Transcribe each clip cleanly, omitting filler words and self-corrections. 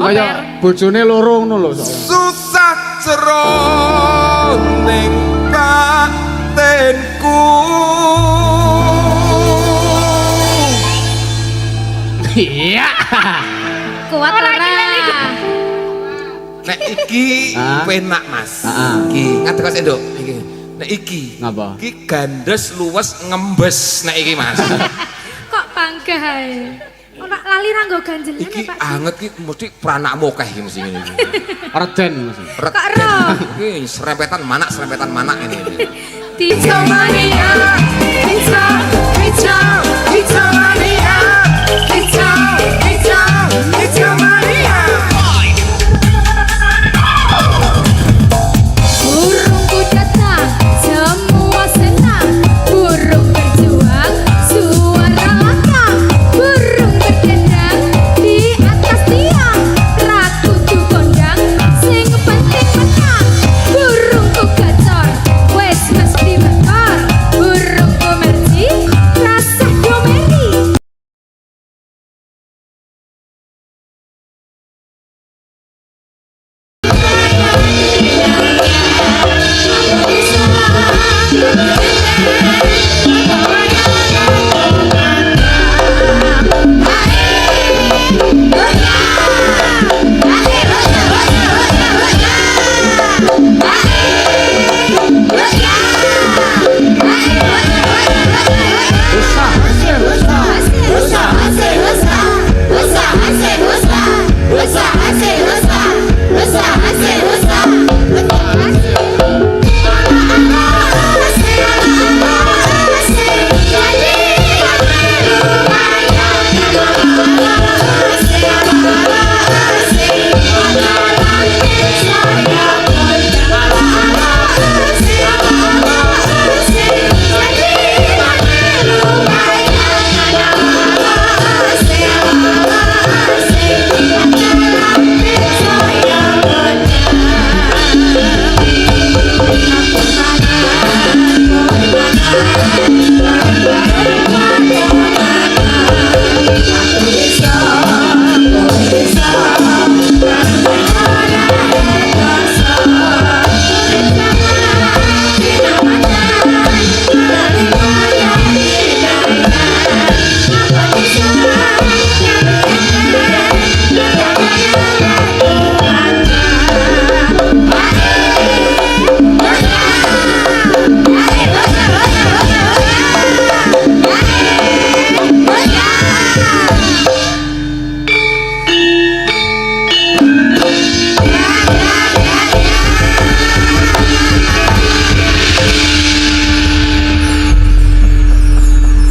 Kaya bojone loro ngono lho. Susah jroning batinku. Iya. Kuat ora? Nek iki penak Mas. Iki ngadeg Mas Enduk iki. Nek iki ngapa? Iki gandes luwes ngembes nek iki Mas. Kok panggah ae. Ora lali ra nggo ganjelan Iki Pak. anget iki mesti pranakmu akeh iki mesti ngene iki. Reden mesti. Kok ero? Iki serempetan manak ini. Pizza mania, pizza, pizza, pizza mania, pizza, pizza, pizza mania. Burungku datang, semua senang. Burung berjuang, suara lantang. Burung berdendang di atas tiang. Ratu tuh kondang, sing penting menang. Burungku gacor, wes mesti mekar. Burungku merci, rasa domeri.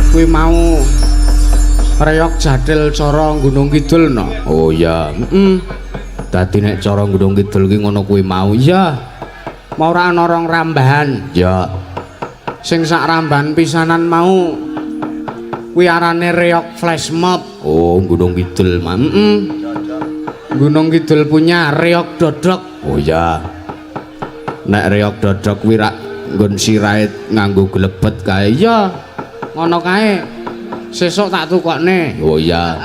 Kuwi mau reyok jadil cara Gunung Kidul no. Oh ya, dadi nek cara Gunung Kidul ki ngono kuwi mau. Ya. Mau ora ana rong rambahan. Ya. Sing sak rambahan pisanan mau kuwi arane reyok flash mob. Oh, Gunung Kidul mah. Gunung Kidul punya reyok dodok. Oh ya. Nek reyok dodok kuwi rak nggon sirahe nganggo glebet kae. Ya. Ngono kae. Sesuk tak tukokne. Oh iya.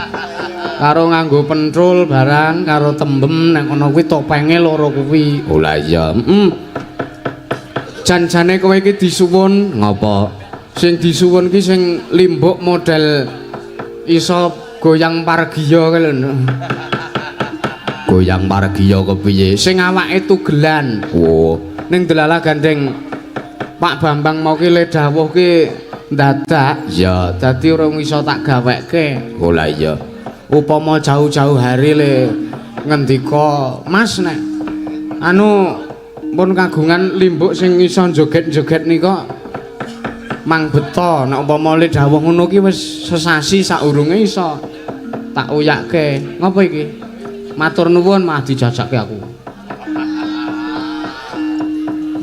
Karo nganggo pentrul barang karo tembem nek ngono kuwi topenge loro kuwi. Oh lah iya. Jan-jane kowe iki disuwun ngapa? Sing disuwun ki sing limbuk model iso goyang pargiya kae lho. Goyang pargiya kepiye? Sing awake tugelan. Oh, ning delala gandeng Pak Bambang mau ki le dawuh ki dadak ya dadi ora iso tak gaweke. Oh lah iya. Upama jauh-jauh hari le ngendika Mas nek anu pun kagungan limbuk sing iso joget-joget nika mang beto nek umpama le dawuh ngono ki wis sesasi saurunge iso tak uyakke. Ngopo iki? Matur nuwun mah dijajakke aku.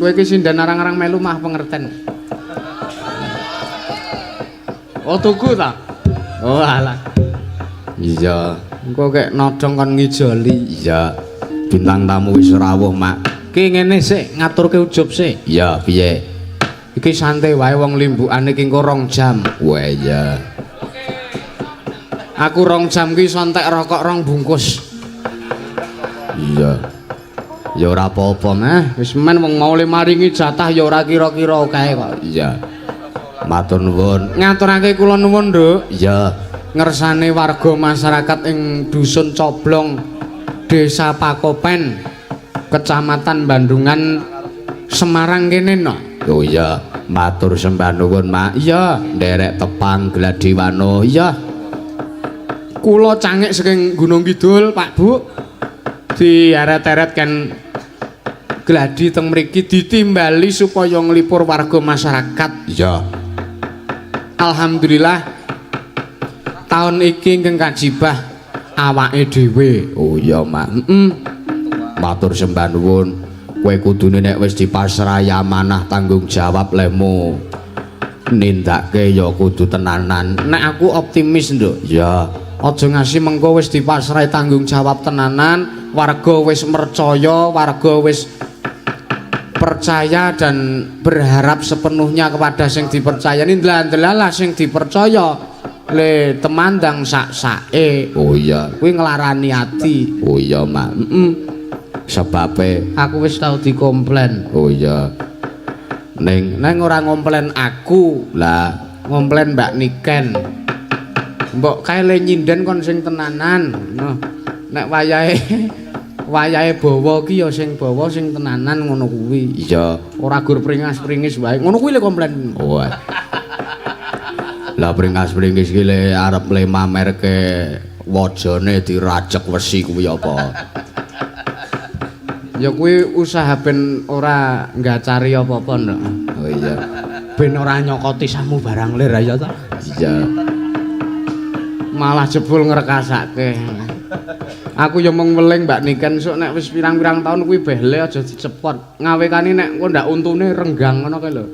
Kowe iki sindan arang-arang melu mah pengerten. Oh tuku ta? Oh alah. Iya, engko kek nodong kon ngijoli. Iya. Bintang tamu wis rawuh, Mak. Ki ngene sik, ngaturke ujub sik. Iya, piye? Iki santai wae wong limbukane iki engko 2 jam. Wah iya. Aku 2 jam ki sontek rokok 2 bungkus. Iya. Ya ora apa-apa meh, wis men wong mau le maringi jatah ya ora kira-kira kae kok. Iya. Matur nuwun. Ngaturake kula nuwun, Nduk. Iya. Ngersane warga masyarakat ing Dusun Coblong, Desa Pakopen, Kecamatan Bandungan, Semarang kene no. Oh iya, matur sembah nuwun, Mak. Iya, nderek tepang Gladiwano. Iya. Kula cangik saking Gunung Kidul, Pak Bu. Diaret-eret kan gladi teng mriki ditimbali supaya nglipur warga masyarakat. Iya. Alhamdulillah tahun iki ingkang kajibah awake dhewe. Oh iya, Mak. Matur sembah nuwun. Kowe kudune nek wis dipasrahi amanah tanggung jawab lemu nindakake ya kudu tenanan. Nek aku optimis, Nduk. Ya, aja ngasih mengko wis dipasrahi tanggung jawab tenanan. Warga wis mercaya, warga wis percaya dan berharap sepenuhnya kepada sing dipercayani. Ndelah-ndelalah sing dipercaya le temandang sak-sake. Oh iya, kuwi nglarani ati. Oh iya, Mak. Sebabe aku wis tau dikomplain. Oh iya. Neng ora ngomplain aku, lah ngomplain Mbak Niken. Mbok kae le nyinden kon sing tenanan. Noh, nek wayahe bawa ki ya sing bawa sing tenanan ngono kuwi. Iya, ora gur pringas-pringis wae. Ngono kuwi le komplain. Oh. Lah pringas-pringis ki le arep le mamerke wajane dirajek wesi kuwi apa? Ya kuwi usaha ben ora nggacari apa-apa, Nduk. Oh iya. Ben ora nyokoti samu barang lir ya ta? Iya. Malah jebul ngrekasake. Aku ya mung weling Mbak Niken sok nek wis pirang-pirang taun kuwi behle aja dicepot. Ngawekani nek kok ndak untune renggang ngono kae lho.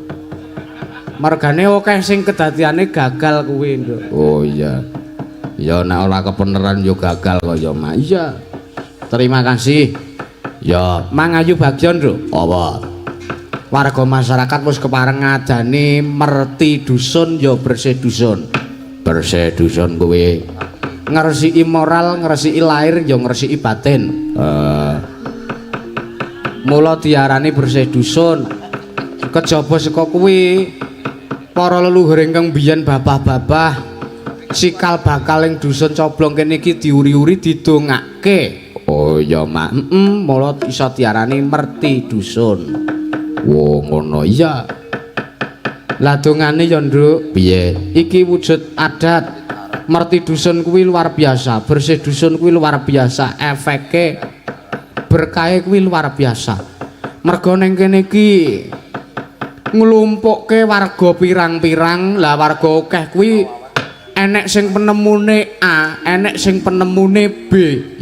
Mergane akeh sing kedadiane gagal kuwi, Nduk. Oh iya. Ya nek ora kebeneran yo gagal kok ya, Mak. Iya. Terima kasih. Ya, mangayu bagian, Nduk. Apa? Warga masyarakat wis kepareng ngadani merti dusun ya bersih dusun. Bersih dusun kuwi ngresiki moral, ngresiki lahir ya ngresiki batin. Mula diarani bersih dusun. Kejaba saka kuwi para leluhur ingkang biyen babah-babah sikal bakal ing dusun Coblong kene iki diuri-uri didongake. Oh ya, Mak. Mula iso diarani merti dusun. Wo ngono iya. Lah dongane ya, Nduk. Piye? Iki wujud adat. Merti dusun kuwi luar biasa, bersih dusun kuwi luar biasa, efeke berkahe kuwi luar biasa. Mergo ning kene iki nglumpukke warga pirang-pirang, lah warga akeh kuwi enek sing penemune A, enek sing penemune B.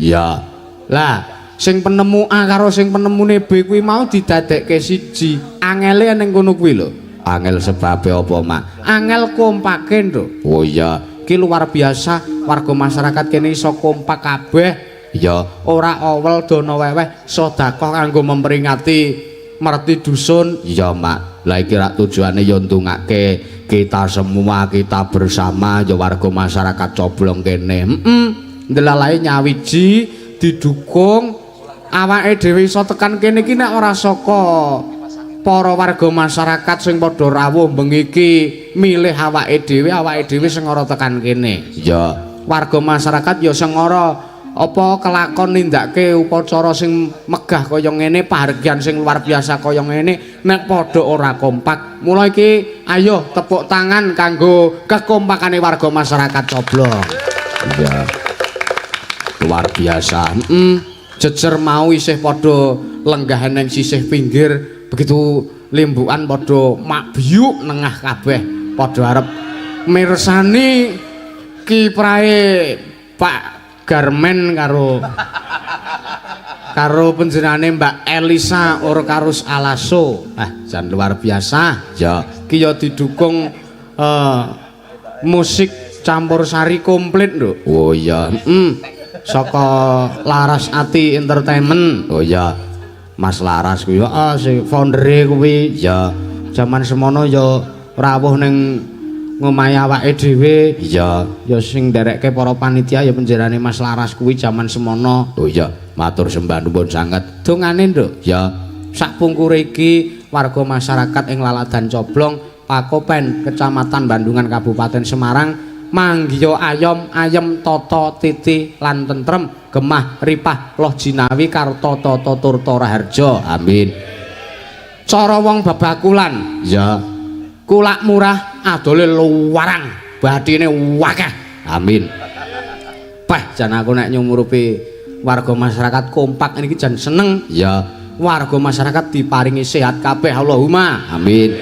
Ya. Lah, sing penemu A karo sing penemune B kuwi mau didadekke siji. Angele ning kono kuwi lho. Angel sebabe apa, Mak? Angel kompake, Nduk. Oh iya. Ki luar biasa warga masyarakat kene iso kompak kabeh ya ora awel dono weweh sedekah kanggo memperingati merti dusun ya, Mak. Lah iki rak tujuane ya ndongake kita semua, kita bersama ya warga masyarakat Coblong kene. Ndelalahe nyawiji didukung awake dhewe iso tekan kene iki nek ora saka para warga masyarakat sing padha rawuh bengi iki milih awake dhewe sing ora tekan kene. Ya, warga masyarakat ya sing ora apa kelakon nindakake upacara sing megah kaya ngene, pahargyan sing luar biasa kaya ngene nek padha ora kompak. Mula iki ayo tepuk tangan kanggo kekompakane warga masyarakat Coblong. Ya. Luar biasa. Jejer mau isih padha lenggah ning sisih pinggir. Begitu limbukan padha makbyuk nengah kabeh padha arep mirsani kiprahe Pak Garmen karo panjenengane Mbak Elisa Orkarus Alaso. Jan luar biasa. Ya, ki ya didukung musik campursari komplit, Nduk. Oh iya, saka Laras Ati Entertainment. Oh iya. Mas Laras kuwi si foundere kuwi ya jaman semono ya rawuh ning ngomahe awake dhewe. Iya, ya sing nderekke para panitia ya penjerane Mas Laras kuwi jaman semono. Oh iya, matur sembah nuwun sanget. Dongane, Nduk. Ya, sak pungkure iki warga masyarakat ing Laladan Coblong, Pakopen, Kecamatan Bandungan, Kabupaten Semarang, manggiya ayem tata titi lan tentrem, gemah ripah loh jinawi karta tata turta raharja. Amin. Cara wong bebakulan, ya kulak murah adole luwarang, bathine wakeh. Amin. Peh jan aku nek nyumurupi warga masyarakat kompak niki jan seneng. Ya, warga masyarakat diparingi sehat kabeh Allahumma. Amin.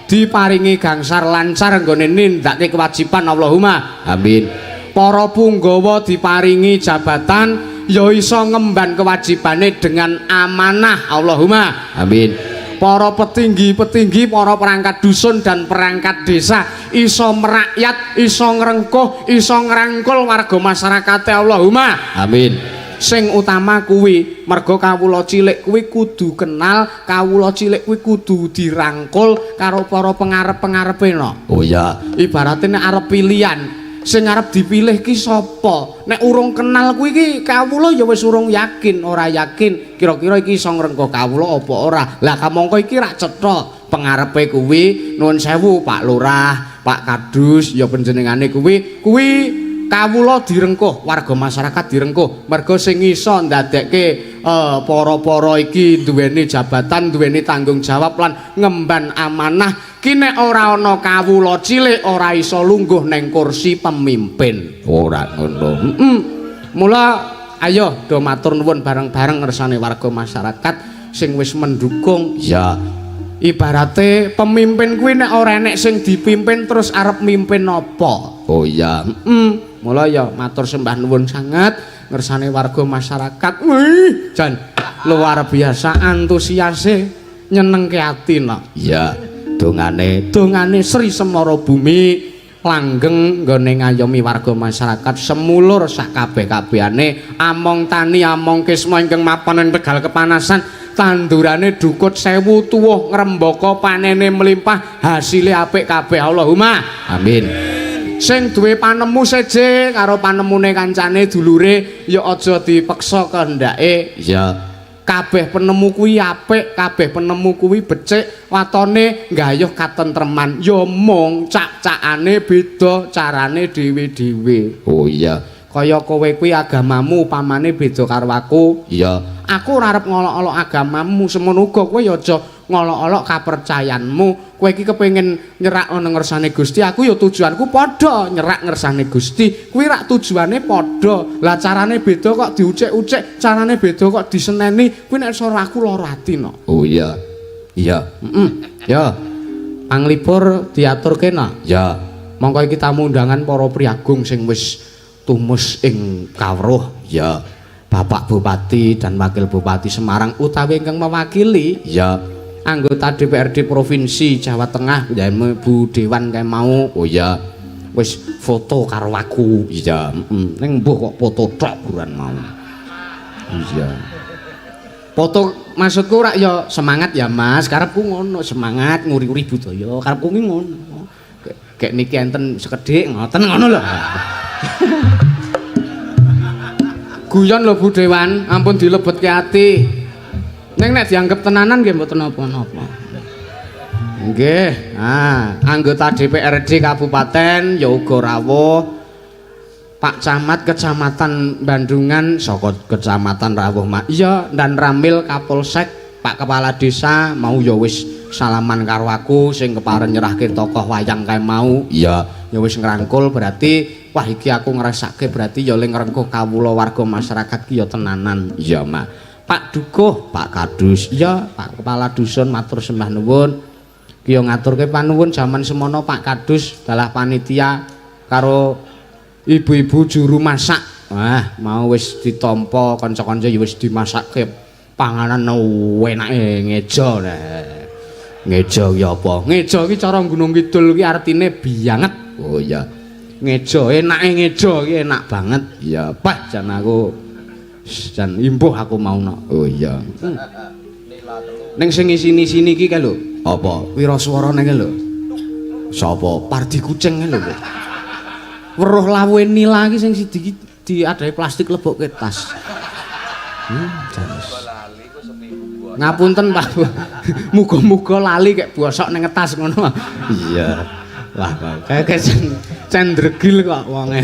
Diparingi gangsar lancar nggone nindakake kewajiban Allahumma. Amin. Para punggawa diparingi jabatan ya iso ngemban kewajibane dengan amanah Allahumma. Amin. Para petinggi-petinggi, para perangkat dusun dan perangkat desa iso merakyat, iso ngrengkuh, iso ngrangkul warga masyarakate Allahumma. Amin. Sing utama kuwi merga kawula cilik kuwi kudu kenal, kawula cilik kuwi kudu dirangkul karo para pengarep-pengarepe no. Oh ya, ibarate nek arep pilihan sing arep dipilih ki sapa? Nek urung kenal kuwi ki kawula ya wis urung yakin, ora yakin kira-kira iki iso ngrengkuh kawula apa ora. Lah kamangka iki rak cetha pengarepe kuwi nuwun sewu Pak Lurah, Pak Kadus ya panjenengane kuwi kawula direngkuh, warga masyarakat direngkuh. Merga sing iso ndadekke para-para iki duweni jabatan, duweni tanggung jawab lan ngemban amanah ki nek ora ana kawula cilik ora iso lungguh neng kursi pemimpin. Ora ngono. Mula ayo do matur nuwun bareng-bareng ngersane warga masyarakat sing wis mendukung. Ya. Ibarate pemimpin kuwi nek ora enek sing dipimpin terus arep mimpin apa? Oh iya. Mula ya matur sembah nuwun sanget ngersane warga masyarakat. Wih, jan luar biasa antusiase nyenengke ati no. Iya. Dongane Sri Semara Bumi langgeng nggone ngayomi warga masyarakat semulur sak kabeh-kabehane among tani among kisma ingkang mapanen Tegal kepanasan tandurane dukut sewu tuwuh ngrembaka panene melimpah hasile apik kabeh Allahumma amin. Sing duwe panemu seje karo panemune kancane dulure ya aja dipeksa kehendake. Ya kabeh penemu kuwi apik, kabeh penemu kuwi becik, watone nggayuh katentreman. Ya mung cak-cakane beda, carane dhewe-dhewe. Oh iya, kaya kowe kuwi agamamu pamane beda karo aku. Iya. Aku ora arep ngolok-olok agamamu, semono uga kowe ya aja ngolok-olok kapercayaanmu. Kowe iki kepengin nyerak ana ngersane Gusti, aku ya tujuanku padha nyerak ngersane Gusti. Kuwi rak tujuane padha. Lah carane beda kok diucek-ucek, carane beda kok diseneni. Kuwi nek ora aku lara ati no. Oh iya. Iya. Ya. Panglipur diaturke no. Ya. Mongko iki tamu undangan para priagung sing wis tumus ing kawruh. Ya. Bapak Bupati dan Wakil Bupati Semarang utawi ingkang mewakili ya anggota DPRD Provinsi Jawa Tengah ya Bu Dewan kae mau. Oh ya wis foto karo aku ya ning mbuh kok foto tok buran mau. Iya. Foto maksudku rak ya semangat ya Mas, karepku ngono semangat nguri-uri budaya, karepku ki ngono. Kayak niki enten sekedhik ngoten ngono lho. Guyon lho Bu Dewan, ampun dilebetke ati. Ning nek dianggep tenanan nggih mboten napa-napa. Nggih. Anggota DPRD Kabupaten ya uga rawuh. Pak Camat Kecamatan Bandungan saka Kecamatan Rawuh iya dan Ramil Kapolsek, Pak Kepala Desa mau ya wis salaman karo aku sing keparen nyerahke tokoh wayang kae mau. Iya, ya wis ngrangkul berarti wah iki aku ngrasake berarti ya ling ngrengkuh kawula warga masyarakat ki ya tenanan. Iya, Mak. Pak Dukuh, Pak Kadus, iya, Pak Kepala Dusun matur sembah nuwun. Ki ya ngaturke panuwun jaman semono Pak Kadus dalah panitia karo ibu-ibu juru masak. Wah, mau wis ditampa kanca-kanca ya wis dimasakke panganan enake ngeja. Ngeja ki apa? Ngeja ki cara Gunung Kidul ki artine bianget. Oh iya. Ngeja enake ngeja ki enak banget. Iya, Pak jan aku jan impuh aku mauna. Oh iya. Ning sing isini-sini iki kae lho. Apa? Wiraswarane kae lho. Sapa? Pardi kucing lho. Weruh lawuhe nila iki sing sidi diadahi plastik lebokke tas. Janes. Ngapunten Pak. Muga-muga lali kek bosok ning tas ngono. Iya. Lah kok cendregil kok wonge.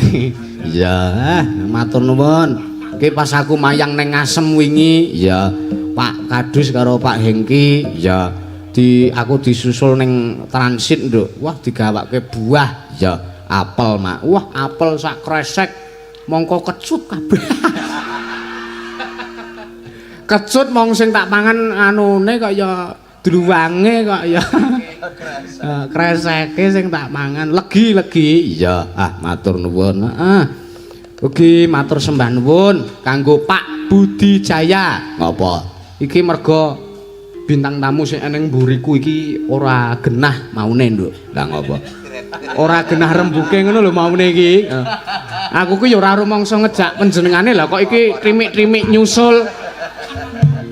Iya, matur nuwun. Iki pas aku mayang ning Ngasem wingi, ya Pak Kadus karo Pak Hengki, ya aku disusul ning transit, Nduk. Wah, digawake buah, ya apel, Mak. Wah, apel sak kresek. Mongko kecut kabeh. Kecut mong sing tak pangan anune kok ya druwange kok ya. Kreseke sing tak mangan legi-legi. Iya, matur nuwun. Ugi matur sembah nuwun kanggo Pak Budi Jaya. Ngapa? Iki merga bintang tamu sing eneng mburiku iki ora genah maune, Nduk. Lah ngapa? Ora genah rembuke ngono lho maune iki. Aku ku ya ora rumangsa ngejak panjenengane lah kok iki trimik-trimik nyusul.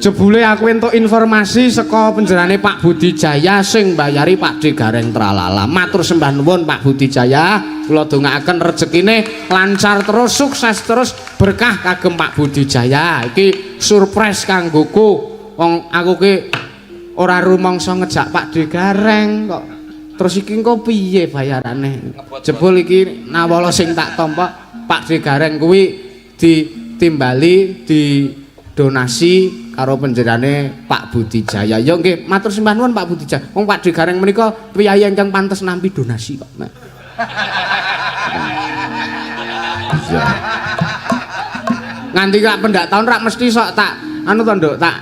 Jebule aku entuk informasi saka penjerane Pak Budi Jaya sing mbayari Pak D Gareng Tralala. Matur sembah nuwun Pak Budi Jaya, kula dongaaken rejekine lancar terus, sukses terus, berkah kagem Pak Budi Jaya. Iki surprise kanggoku. Wong aku ki ora rumangsa ngejak Pak D Gareng kok. Terus iki engko piye bayarane? Jebul iki nawala sing tak tampa Pak D Gareng kuwi ditimbali di donasi karo penjerane Pak Budi Jaya. Ya nggih, matur sembah nuwun Pak Budi Jaya. Wong Pak D Gareng menika priyayi ingkang pantes nampi donasi kok. Nah. Iya. Nganti rak pendak taun rak mesti sok tak anu to, Nduk, tak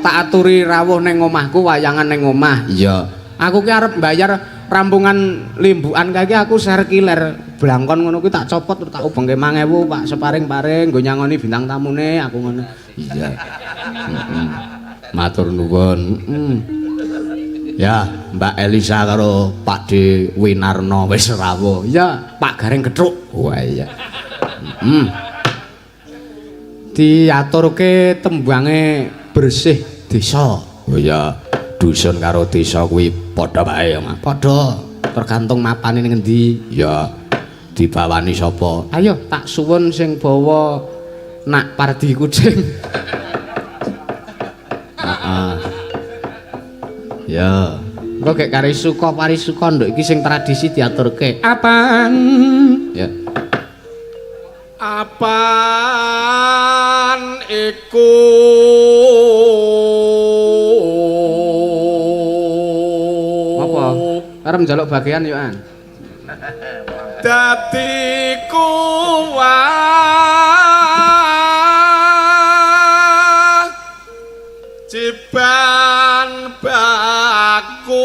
aturi rawuh ning omahku wayangan ning omah. Iya. Aku ki arep mbayar rampungan limbukan kae aku serkiler blangkon ngono kuwi tak copot terus tak ubengke 5.000 Pak separing-paring nggo nyangoni bintang tamune aku ngono. Iya. Matur nuwun. Ya, Mbak Elisa karo Pak D Winarno wis rawuh. Ya, Pak Gareng Gethuk. Wah iya. Diaturke tembange bersih desa. Oh ya, dusun karo desa kuwi padha wae ya, Mas. Padha, tergantung mapane ning endi. Ya, dibawani sapa? Ayo tak suwun sing bawa nak Pardi kucing. Ya, engko gek karisuka parisuka nduk iki sing tradisi diaturke. Apaan? Ya. Apaan iku? Apa? Arep njaluk bagian yo an. Dadi kuwah ciban baku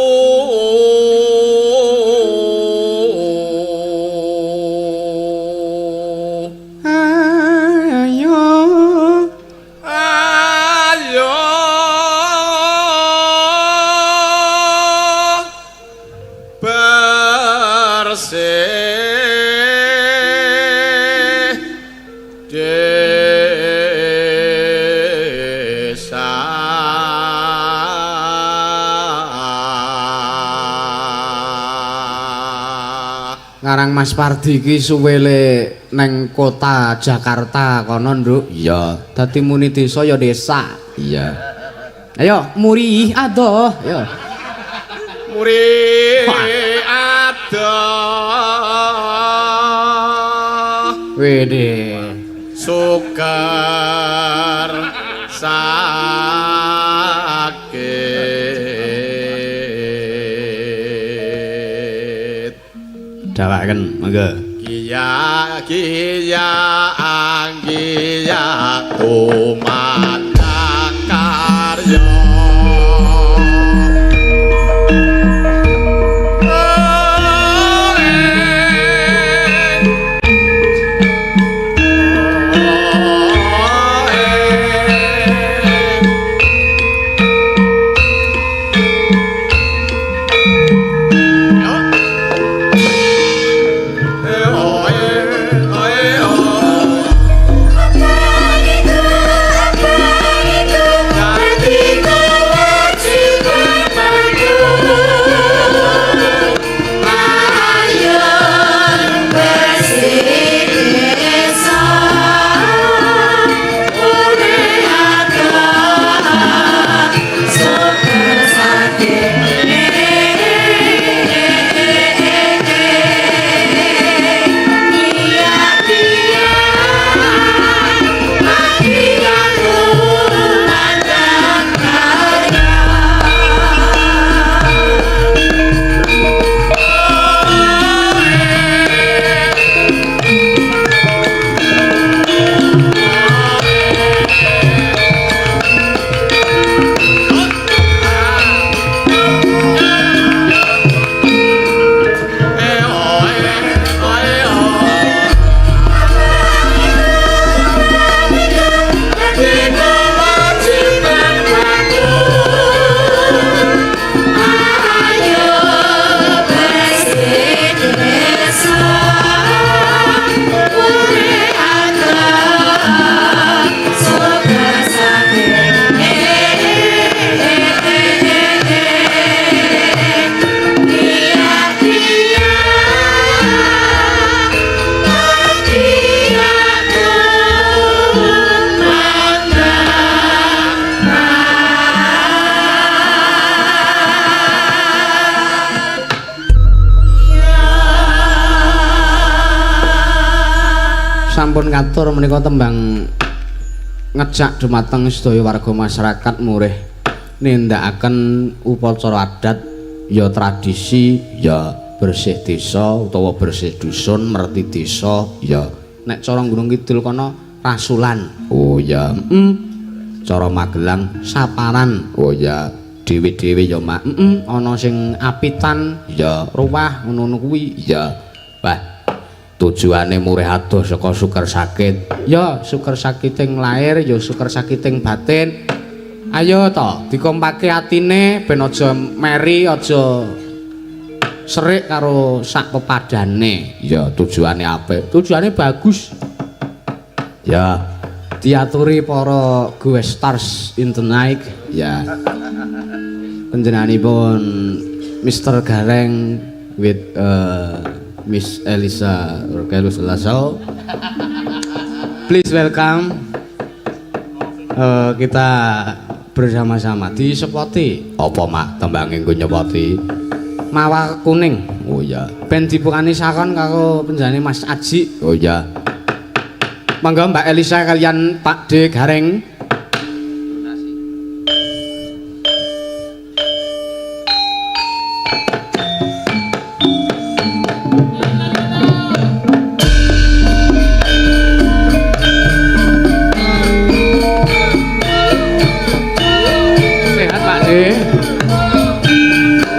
Ngarang Mas Pardi iki suwele neng kota Jakarta kono, Nduk. Iya. Dadi muni desa ya desa. Iya. Ayo muri adoh, yo. Muri adoh. Wede. Sukar dawaken monggo kiya anggiya kumandang karya sampun katur menika tembang ngejak dumateng sedaya warga masyarakat murih nindakaken upacara adat ya tradisi ya bersih desa utawa bersih dusun merti desa ya nek cara Gunung Kidul kono rasulan oh ya cara Magelang saparan oh ya dhewe-dhewe ya mak ana sing apitan ya ruwah ngono kuwi ya wah tujuane murih adoh saka syukur sakit ya syukur sakiting lahir ya syukur sakiting batin ayo to dikompake atine ben aja meri aja serik karo sak pepadane ya tujuane apik tujuane bagus ya diaturi para guest stars in the night ya panjenenganipun Mr. Gareng with Miss Elisa Rokelus Lasso. Please welcome kita bersama-sama di sepoti apa mak tembanging ku nyepoti mawa kuning oh ya ben dibukani sakon karo penjane Mas Aji oh ya monggo Mbak Elisa kalian Pak D Gareng.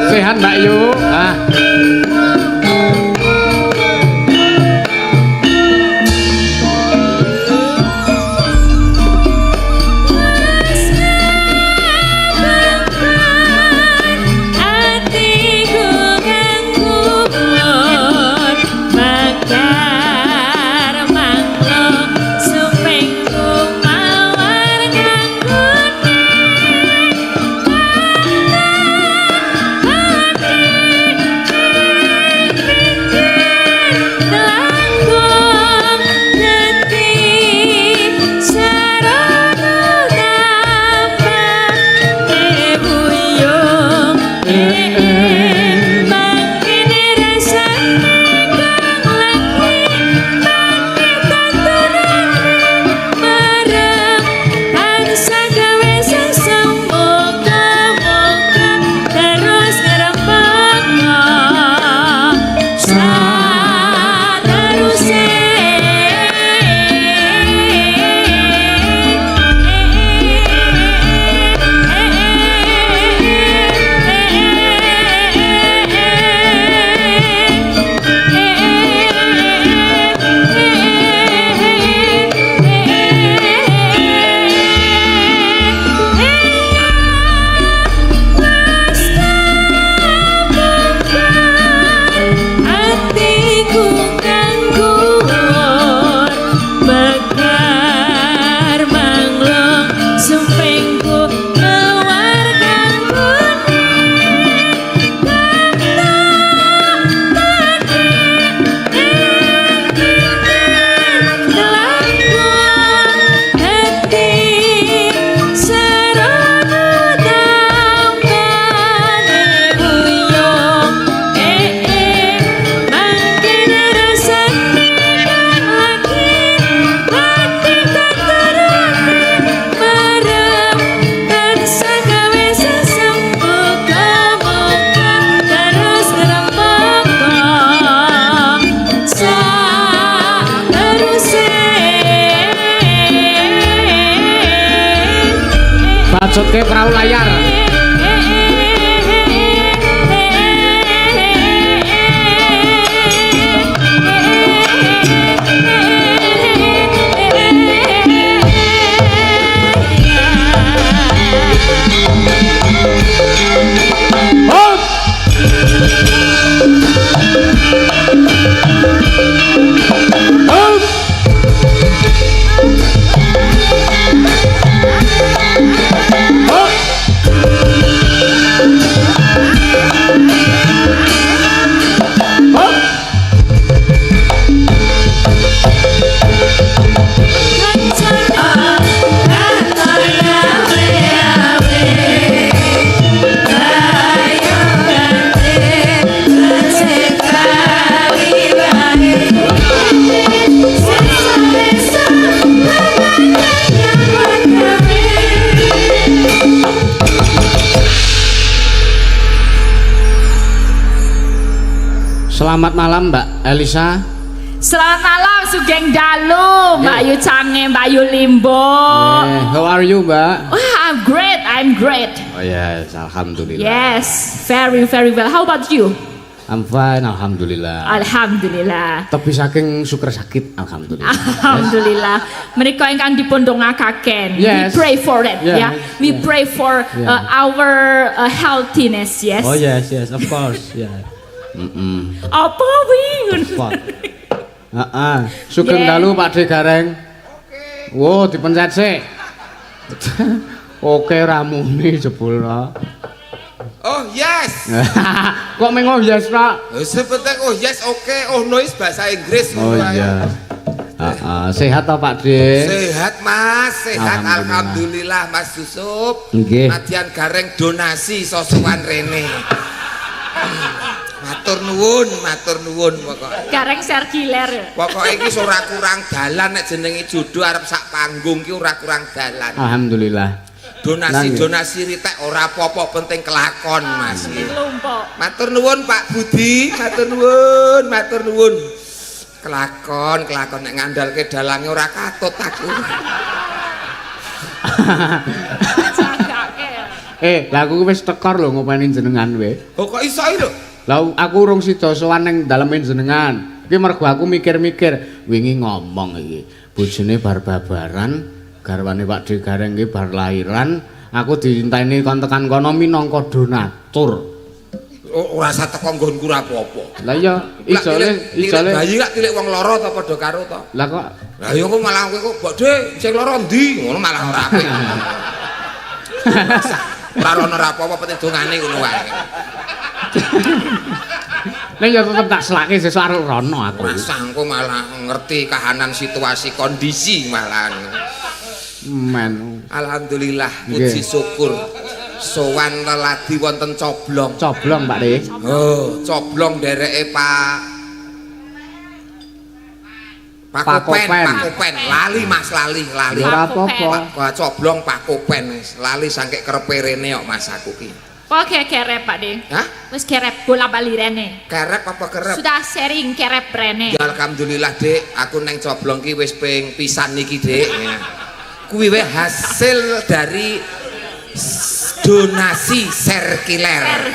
Sehat Mbak Yu Bacotke perahu layar. Selamat malam Mbak Elisa. Selamat malam Sugeng Dalu, Mbak Yu Cange, Mbak Yu Limbo. How are you Mbak? Wah, I'm great. Oh yes, alhamdulillah. Yes, very well. How about you? I'm fine, alhamdulillah. Alhamdulillah. Tapi saking syukur sakit, alhamdulillah. Alhamdulillah. Mereka ingkang dipun dongakaken. Yes. We pray for that, Yeah, ya. We pray for our healthiness, yes. Oh yes, of course, yeah. Apa wing? Sugeng Yeah. dalu Pak De Gareng. Wow, dipencet sih. Oke, ramune jebul. Oh yes. Kok mengo yes, Pak? Sepenting oh yes oke. Oh no is bahasa Inggris. Oh iya. Sehat toh Pak De? Sehat Mas, sehat Alhamdulillah. alhamdulillah Mas Yusuf. Nggih. Nadyan Gareng donasi sosokan rene. Matur nuwun pokok. Gareng serkiler. Pokoke iki ora kurang dalan nek jenenge jodoh arep sak panggung ki ora kurang dalan. Alhamdulillah. Donasi ritek ora apa-apa penting kelakon Mas. Lumpuk. Matur nuwun Pak Budi, matur nuwun. Kelakon nek ngandalke dalange ora katut aku. Lah aku wis tekor lho ngopeni jenengan we. Oh kok iso lho? Lah aku urung sida sowan ning daleme jenengan. Iki mergo aku mikir-mikir wingi ngomong iki. Bojone bar babaran, garwane Pak De Gareng iki bar lairan, aku diinteni kon tekan kono minangka donatur. Ora usah teko nggonku ora apa-apa. Lah iya, ijole bayi lak tilik wong lara ta padha karo ta. Lah kok Lah ya kok malah kowe kok Bode sing lara ndi? Ngono malah ora apik. Ora ono ora apa-apa penting dongane ngono wae. ning ya tetep tak selake sesuk arep rono aku. Sangko malah ngerti kahanan situasi kondisi malah. Men. Alhamdulillah puji syukur. Sowan leladi wonten Coblong. Coblong Pak De. Oh, Coblong dereke Pak Kopen. Lali Mas, lali. Ora apa-apa. Pak Coblong Pak Kopen lali sangke kerepe rene kok Mas aku ki. Kok kerep Pak De? Hah? Wis kerep bola bali rene. Kerep apa kerep? Sudah sering kerep rene. Ya alhamdulillah Dik, aku neng Coblong ki wis ping pisan niki Dik. Kuwi wae hasil dari donasi serkiler.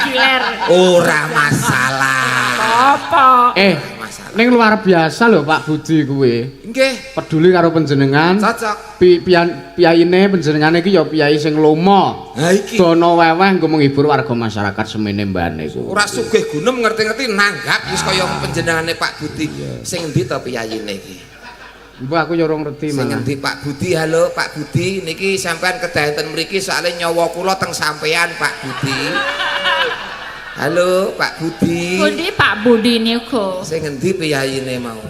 Ora masalah. Apa? Masalah. Ning luar biasa lho Pak Budi kuwi. Nggih, Peduli karo panjenengan. cocok. Piyaine panjenengan iki ya piyai sing lomo. Ha iki Dono weweh nggo menghibur warga masyarakat semene mbane ku. ora sugih gunem ngerti-ngerti nanggap wis kaya panjenengane Pak Budi. Sing endi to piyayine iki? Mbok aku ya ora ngerti Sing malah. endi Pak Budi? Halo Pak Budi, niki sampean kedaenten mriki soalé nyawa kula teng sampean Pak Budi. Halo Pak Budi. Budi Pak Budi niku. Sing endi piyayine mau?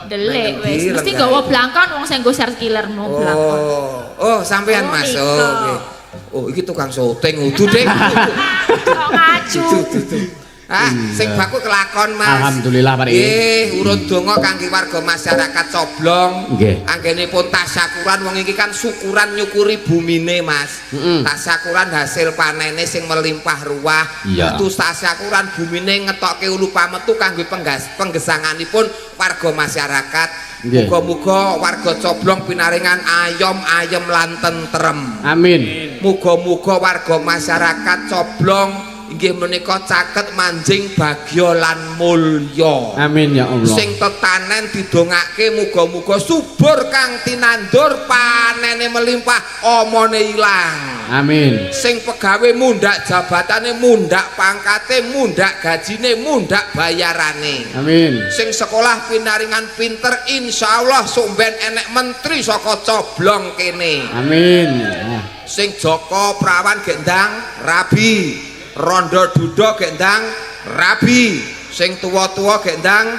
Delik wis. Ngendi Mesti lenggah? gawa blangkon wong sing go serkiler no blangkon. Oh, sampean Oh, Mas. nika. Oh, nggih. Oh, iki tukang syuting udu, Dik. Kok ngaju. Sing baku kelakon Mas. Alhamdulillah Pak. Nggih, urun donga kangge warga masyarakat Coblong. Nggih. Anggenipun tasyakuran wong iki kan syukuran nyukuri bumine Mas. Tasyakuran hasil panene sing melimpah ruah. Iya. Itu tasyakuran bumine ngetokke ulu pametu kangge penggesanganipun warga masyarakat. Nggih. Muga-muga warga Coblong pinaringan ayem lan tentrem. Amin. Muga-muga warga masyarakat Coblong inggih menika caket manjing bagya lan mulya. Amin ya Allah. Sing tetanen didongake muga-muga subur kang tinandur, panene melimpah, omone ilang. Amin. Sing pegawe mundak jabatane, mundak pangkate, mundak gajine, mundak bayarane. Amin. Sing sekolah pinaringan pinter, insyaallah sumben enek menteri saka Coblong kene. Amin. Sing Joko Prawan gendang rabi, rondo dudo gendang rabi, sing tuwa-tuwa gendang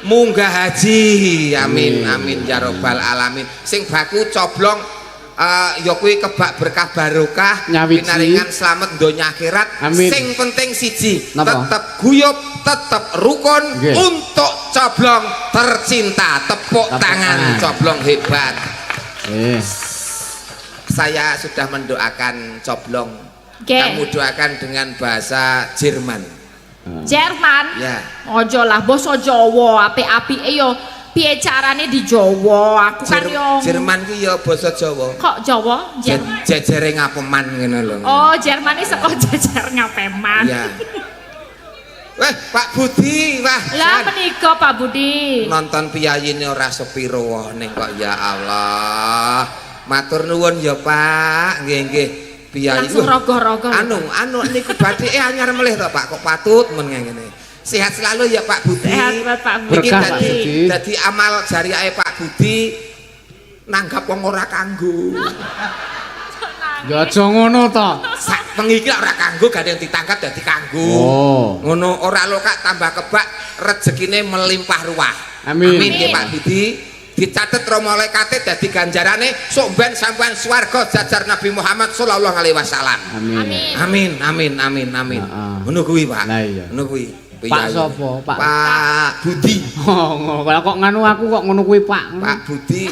munggah haji. Amin amin ya robbal alamin. Sing baku Coblong ya kuwi kebak berkah barokah, Nyawiji. pinaringan slamet donya akhirat. Amin. Sing penting siji, Napa? tetep guyub, tetep rukun. Nggih. Untuk Coblong tercinta, tepuk tangan. Coblong hebat. Saya sudah mendoakan Coblong. Nggih. Kamu doakan dengan bahasa Jerman. Jerman. Ya. Ojo lah basa Jawa, apik-apike yo piye carane di Jawa. Aku kan yo Jerman ki ya basa Jawa. kok Jawa? Jejere ngapeman ngono lho. Oh, Jerman iki saka jejer ngapeman. Iya. Weh, Pak Budi, wah. Lah San. menika Pak Budi. Nonton piyayine ora sepiro wae ning kok ya Allah. Matur nuwun ya Pak. Nggih nggih. Piyayi. Langsung rogoh-rogoh. Anu niku bathike anyar melih to Pak, kok patut men ngene. Sehat selalu ya Pak Budi. Sehat Pak Budi. Berkah, Pak Budi. Dadi amal jariahe Pak Budi nanggap wong ora kanggo. Ya aja ngono to. Sak bengi iki ora kanggo gandeng ditangkap dadi kanggo. Oh. Ngono ora lokak tambah kebak rezekine melimpah ruah. Amin. Amin nggih Pak Budi. Dicatet ro malaikate dadi ganjarane sok ben sampean swarga jajar Nabi Muhammad sallallahu alaihi wasallam. Amin. Amin. Heeh. Ngono kuwi Pak. Lah iya. Ngono kuwi. Pak sapa? Pak Budi. Oh, ngono kok nganu aku kok ngono kuwi, Pak. Pak Budi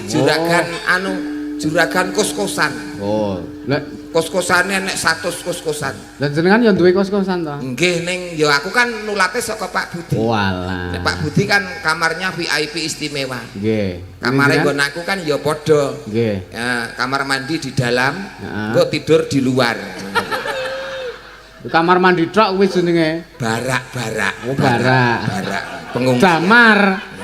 juragan kos-kosan. Oh, lek Kos-kosane nek 100 kos-kosan. lan jenengan ya duwe kos-kosan to? Nggih ning ya aku kan nulate saka Pak Budi. Walah. Nek Pak Budi kan kamarnya VIP istimewa. Nggih. Kamare nggon aku kan ya padha. Nggih. Ya, kamar mandi di dalam, Heeh. engko tidur di luar. Kamar mandi tok kuwi jenenge. Barak. Oh, barak. Barak. Pengungsian. Damar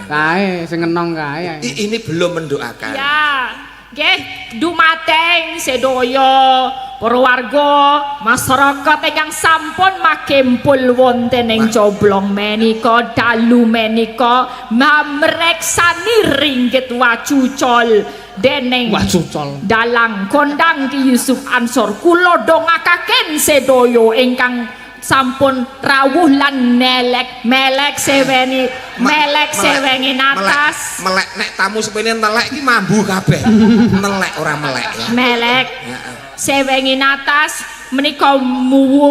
kae sing enong kae. Ini belum mendoakan. Ya, nggih dumateng sedaya para warga masyarakat ingkang sampun makempul wonten ing coblong menika dalu menika mamreksani ringgit wacucol dening Wacucol. dalang kondang Ki Yusuf Ansor kula dongakaken sedaya ingkang sampun rawuh lan melek seweni natas Melek nek tamu sepene telek iki mambu kabeh. Melek ora melek ya. melek Heeh. sewengi natas menika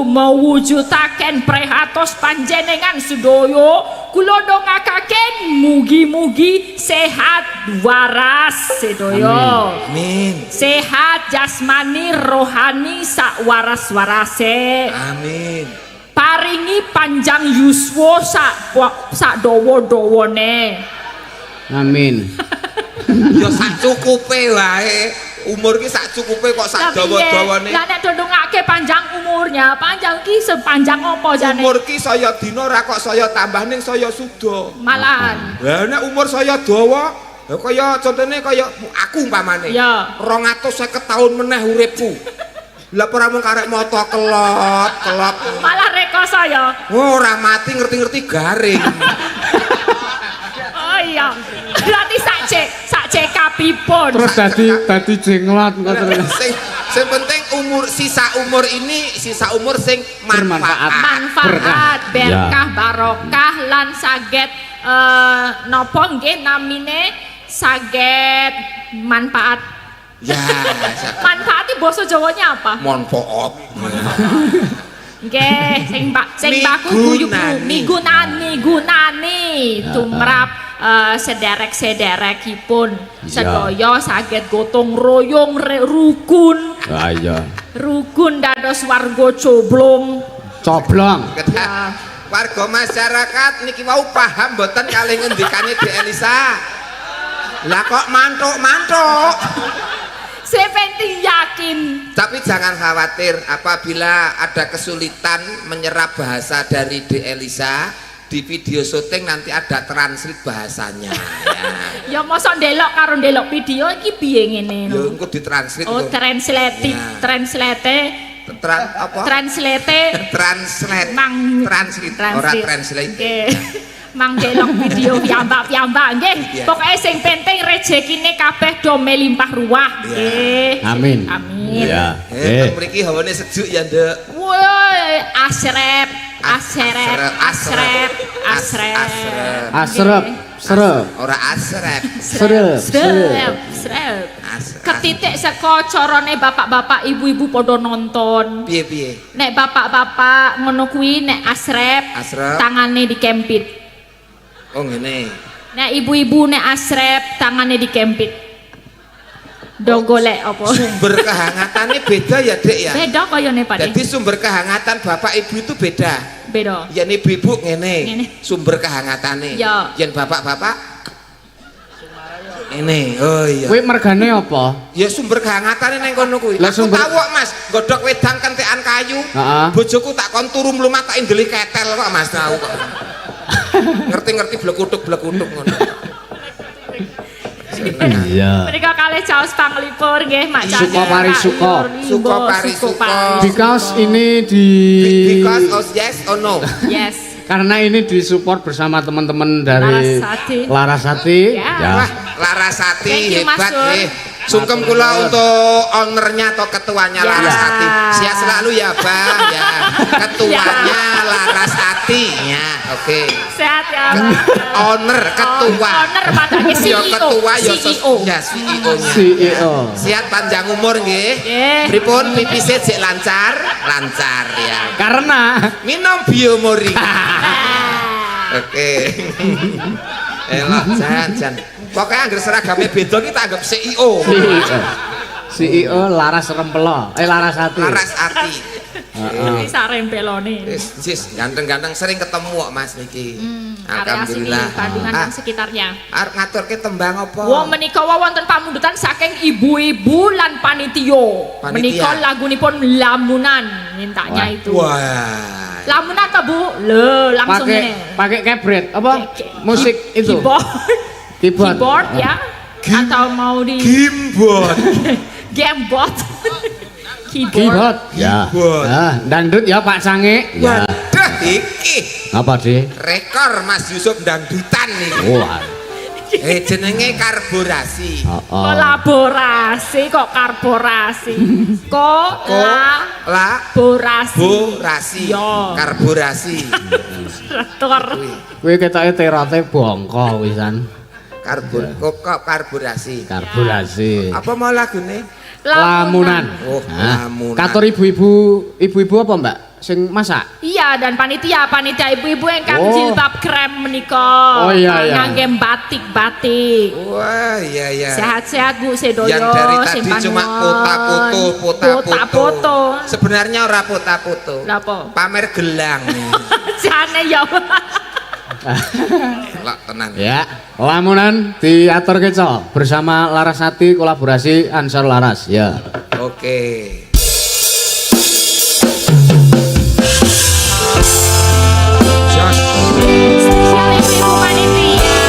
mewujudaken prihatos panjenengan sedaya kula dongakaken mugi-mugi sehat waras sedaya Amin. sehat jasmani rohani sak waras-warase Amin. paringi panjang yuswa sak dawa-dawane Amin. Ya sak cukupe wae. Umur ki sak cukupe kok sak dawa-dawane. lah nek dondongake panjang umurnya panjang ki sepanjang apa jane Umur ki saya dina ora kok saya tambah ning saya suda. malahan Lah nek umur saya dawa, ya kaya contone kaya aku umpamane. Ya. 250 tahun meneh uripku. Lah ora mung karek moto kelot. malah rekoso ya Oh, ora mati ngerti-ngerti garing. oh iya berarti sak cekapipun Terus dadi jenglot kok terus. Sing penting sisa umur sing manfaat. manfaat berkah Ya. barokah lan saged napa nggih namine saged manfaat Ya, manfaat iki basa Jawanya apa manfaat. nggih sing baku migunani tumrap sederek-sederekipun sedaya saged gotong royong rukun Ah iya. rukun dados warga coblong Coblong. Warga masyarakat niki wau paham mboten kalih ngendikane Di Elisa. Lah kok mantuk-mantuk. saya penting yakin Tapi jangan khawatir apabila ada kesulitan menyerap bahasa dari Di Elisa, di video syuting nanti ada translate bahasanya ya. ya mosok ndelok karo ndelok video iki piye ngene Ya lho engko ditranslate. oh translate Ya. Translate. mang Translate. Ora translate. nggih mang delok video piyambak-piyambak nggih Iya. pokoke sing penting rezekine kabeh do melimpah ruah nggih Amin. amin Ya. Teng mriki hawane sejuk ya, Nduk. woi asrep Asrep, serep. Ora asrep. Serep. Srep. Ketitik saka carane bapak-bapak ibu-ibu padha nonton. Piye-piye? Nek bapak-bapak ngono kuwi nek asrep Asrep. tangane dikempit. Oh ngene. Nek ibu-ibu nek asrep tangane dikempit. Do golek apa? Sumber kehangatannya beda ya, Dek ya. Beda kayane Pak. Jadi sumber kehangatan bapak ibu itu beda. Beda. Yen ibu-ibu ngene. Ngene. Sumber kehangatane. Ya. Yen bapak-bapak ngene. Oh iya. Kuwi mergane apa? Ya sumber kehangatane ning kono kuwi. Lah, Aku sumber- tahu kok Mas, godhok wedang kentekan kayu. Heeh. Bojoku tak kon turu mlumat tak indeli ketel kok Mas tahu kok. Ngerti-ngerti blekutuk-blekutuk ngono. Iya. Menika kalih caos panglipur nggih Mak Cak. Suko parisuko. Suko parisuko. Because ini Because of yes or no? Yes. karena ini disupport bersama teman-teman dari Larasati. Larasati. Ya. Wah, Larasati Thank you, Mas hebat Sur. nih. Sungkem kula untuk ownernya atau ketuanya Ya. Larasati. Sehat selalu ya, Bang. Ya. Ketuanya Larasati ya. Oke. Sehat ya. Owner ketua. Owner padake Ya CEO. ketua ya CEO. ya CEO-nya. CEO. Sehat panjang umur nggih. Nggih. Pripun pipise jek lancar? Lancar ya. Karena Minum biomori. Oke. Elok jan. Pokoknya anggere seragame beda iki tak anggap CEO. CEO Laras Rempelo. Larasati. Larasati. Ini sarempelone. Wis ganteng-ganteng sering ketemu kok Mas niki. Area sini Alhamdulillah. Bandungan Ah, dan sekitarnya. arep ngaturke tembang apa? Wong menika wonten pamundutan saking ibu-ibu lan panitia. Panitia. Menika lagunipun lamunan mintanya itu. Wah. Lamunan ta Bu? Le, langsung Pakai ini. pakai keyboard apa? Musik itu. Keyboard. Keyboard. Keyboard ya. Atau mau di Gimbot. gamebot. Keyboard. Ya. Keyboard. Nah, dangdut ya Pak Sange. Ya. Waduh iki Apa sih? rekor Mas Yusuf dangdutan nih. Wah. Jenenge karborasi. Oh, oh. Kolaborasi kok karborasi. Kolaborasi. Borasi. Yo. Karborasi. Tur. Kuwi ketoke terote bongko wisan. Kok karborasi. Karbulasi. Apa mau lagune? Lamunan. Oh, Nah, lamunan. Katur ibu-ibu apa Mbak? Sing masak? Iya dan panitia ibu-ibu ingkang Oh. jilbab krem menika. Oh, iya, iya. Ngangge batik-batik. Wah, iya iya. Sehat-sehat Bu Sedoyo. Yang dari tadi simpan cuma nuwun. pota-poto. Pota-poto. Sebenarnya ora pota-poto. Lha apa? Pamer gelang. Jane ya. Lak tenan. Ya, lamunan diatur keco bersama Larasati kolaborasi Ansor Laras. Ya. Oke. Jos. Spesial ibu panitia.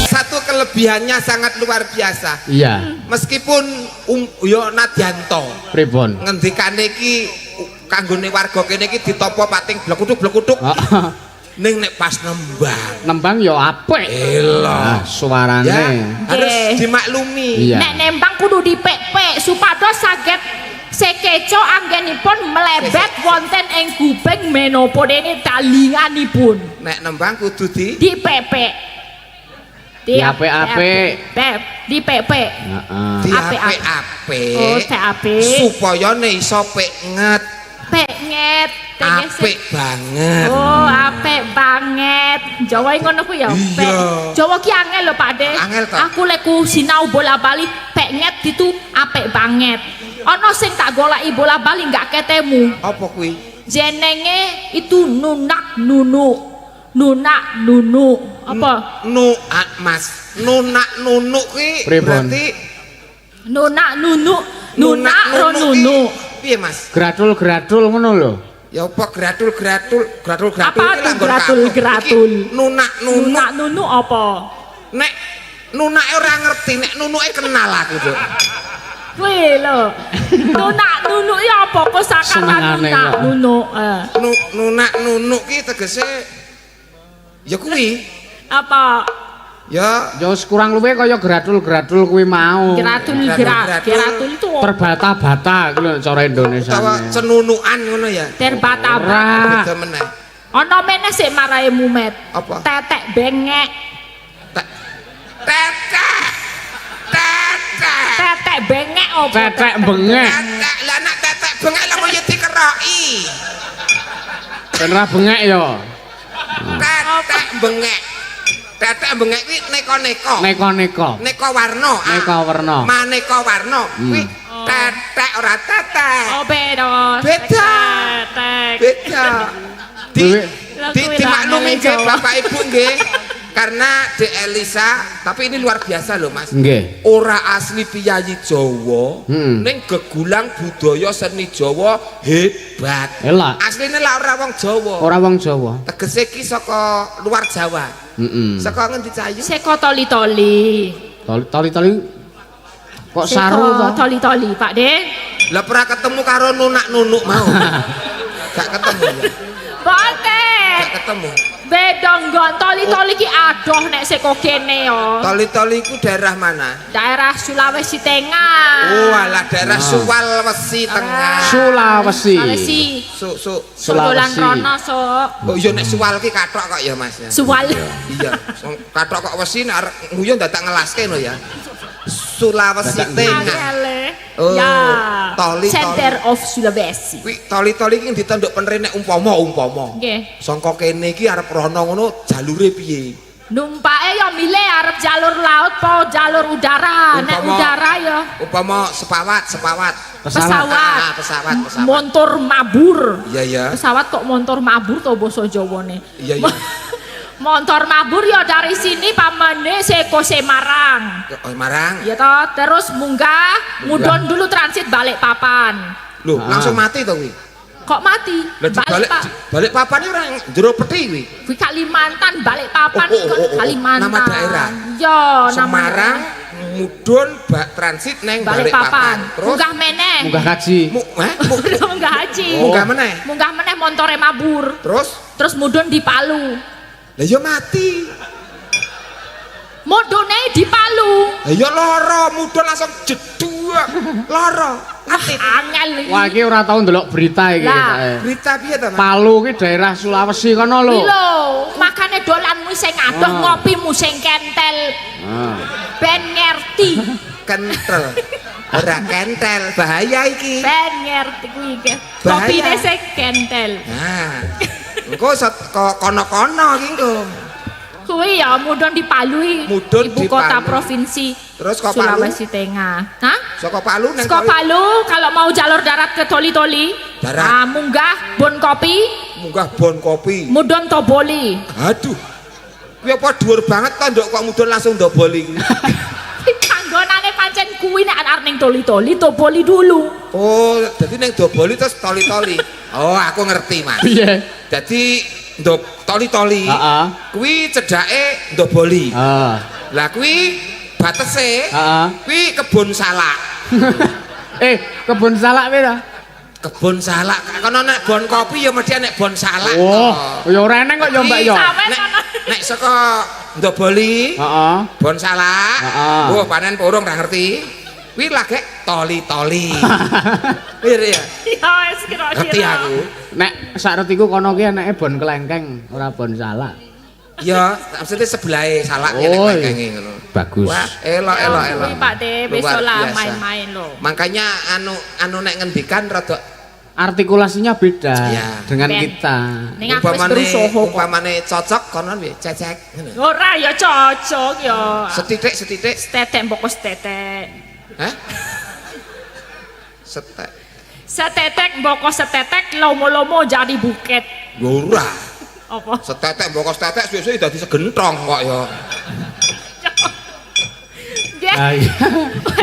Satu kelebihannya sangat luar biasa. Iya, Meskipun yo Nadyanto pripun? ngendikane iki kanggone warga kene iki ditampa pating blekutuk-blekutuk. Oh, Ning nek pas nembang. nembang yo apik. Elah. Nah, suarane. Ya, harus Nggih. dimaklumi. Iya. Nek nembang kudu dipek-pek supados saged sekeco anggenipun melebet wonten ing kuping menapa dene dalinganipun. Nek nembang kudu Dipepek. Diapek-apek. Beb, dipepek. Heeh. diapik-apik. Oh, diapik. Supaya ne iso penget, Penget. apik banget. Oh, apik banget. Jawa ngono ku ya. Iya. Pek. Jawa ki angel lho, Pak De. Angel to. Aku lek ku sinau bola-bali penget gitu apik banget. Ana sing tak goleki bola-bali enggak ketemu. Apa kuwi? Jenenge itu nunak nunu. Nunak nunu. Apa? Mas. Nunak nunuk kuwi Pripun? berarti Nunak nunu. Nunak ro nunu. Piye, Mas? Gratul-gratul ngono lho. Ya apa gratul-gratul Apa iki tuh langgon gratul-gratul? kabeh. Iki Nunak nunuk. Nunak nunu apa? Nek nunake ora ngerti, nek nunuke kenal aku, Cuk. Kuwi lho. Nunak nunu ya apa kosakata Senengane nunak kok. nunu. Nunak nunuk ki tegese ya kuwi. Apa? Ya Yo kurang luwih kaya gratul-gratul kuwi mau. Gratul gratul itu Terbata-bata kuwi lho cara Indonesia. utawa cenunukan ngono ya. terbata. Ora. Beda meneh. Ana meneh sik marahe mumet. Apa? Tetek bengek. Tetek. Tetek. Tetek bengek apa? Tetek bengek. Tetek. Lah nek tetek bengek lha kok ya dikeroki. Ben ra bengek yo. Tetek bengek. tetek bengek kuwi neko-neko. Neko-neko. Neko warna. Neko warna. Maneka warna. Kuwi tetek ora tetek. Oh beda. Beda. Tetek. Beda. Dimaklumi nggih Bapak Ibu nggih. Karena Dek Elisa, tapi ini luar biasa loh Mas. Nggih. Ora asli piyayi Jawa, ning gegulang budaya seni Jawa hebat. Elak. Asline lah ora wong Jawa. Ora wong Jawa. Tegese ki saka luar Jawa. Heeh. Saka ngendi Cayu? Seko toli-toli. Toli-toli kok saru to? Toli-toli, Pak De. Lah pernah ketemu karo nunak-nunuk mau. Gak ketemu ya. Boten. Gak ketemu. Beda nggon toli-toli ki adoh nek seko kene yo. Toli-toli ku daerah mana? Daerah Sulawesi Tengah. Oh, alah daerah Sulawesi Tengah. Sulawesi. Sulawesi. Dolan Sulawesi. rono sok. Oh iya nek suwal ki kathok kok ya Mas ya. Suwal. Iya, kathok kok wesi nek arep nguyu dadak ngelaske lho ya. Sulawesi Tengah. Angele. Oh, Ya. toli-toli. Center of Sulawesi. Kuwi toli-toli ki ditanduk penren nek umpama. Nggih. Sangka kene iki arep rono ngono jalure piye? Numpake ya milih arep jalur laut po jalur udara. Nek udara ya Umpama sepawat. pesawat. Ah, pesawat. Montor mabur. Iya ya. Pesawat kok montor mabur to basa Jawane. Iya. Montor mabur ya dari sini pamane seko Semarang. Oh, Marang. Ya toh, terus munggah, mudon dulu transit balik papan. Loh, langsung mati to kuwi. Kok mati? Lah balik balik papan ora jero peti kuwi. Kuwi Kalimantan balik papan Oh. Kalimantan. Nama daerah? Ya, Semarang, mudun transit neng balik papan. Terus Munggah meneh. Munggah kaji. Munggah haji. Munggah meneh. Munggah meneh montore mabur. Terus Mudun di Palu. lah ya mati. Mudune di Palu. Lah ya lara, mudun langsung jeduk. Lara. Angel. Wah, iki ora tau ndelok berita iki. Lah, Berita piye to, Mas? Palu ki daerah Sulawesi kono lho. Lho, makane dolanmu sing adoh ngopimu sing kentel. Ben ngerti. Kentel. Ora kentel, bahaya iki. Ben ngerti kuwi iki. Bahaya. Kopine sing kentel. Nah. Engko kono-kono iki engko. Kuwi ya mudun di Palu iki. Mudhun Ibu di kota Palu. provinsi Terus kok Palu? Sulawesi Tengah. Hah? Saka Palu neng Saka Palu kalau mau jalur darat ke Toli-Toli, Darat. munggah Bon Kopi, munggah Bon Kopi. mudun Toboli. Aduh. Kuwi apa dhuwur banget to nduk kok mudun langsung ndoboli kuwi. Panggonane pancen kuwi nek arep ning Toli-Toli, Toboli dulu. Oh, dadi ning Doboli terus toli-toli. Oh, aku ngerti, Mas. Piye? Dadi toli-toli. Heeh. Kuwi cedhake Doboli. Heeh. Lah kuwi batese. Heeh. Kuwi kebun salak. Kebun salak piye ta? Kebun salak. Kono nek Bon Kopi ya mesti nek Bon salak. Oh, ya ora eneng kok ya Mbak ya. Nek saka Doboli, Heeh. Bon salak. Heeh. Oh, panen porong ra ngerti. Kuwi lagi toli-toli. Iya ya. Ya wis kira-kira. Ngerti aku. Nek sak retiku kono ki eneke bon kelengkeng, ora bon salak. Ya, maksudnya sebelahe salak Oh, nek iya. kengenge ngono. Bagus. Wah, elok. Kuwi Pak De besok lah main-main loh. Makanya anu nek ngendikan rada Artikulasinya beda Iya. dengan Ben. kita. Ning aku wis berusaha kok. umpamane cocok kono piye? Cecek ngono. Ora ya cocok ya. Setitik. Setetek mbok setetek. Hah? Setek. Setetek mbok setetek lomo-lomo jadi buket. Ora. Apa? Setetek mbok setetek suwe-suwe dadi segentong kok ya. Ah, iya.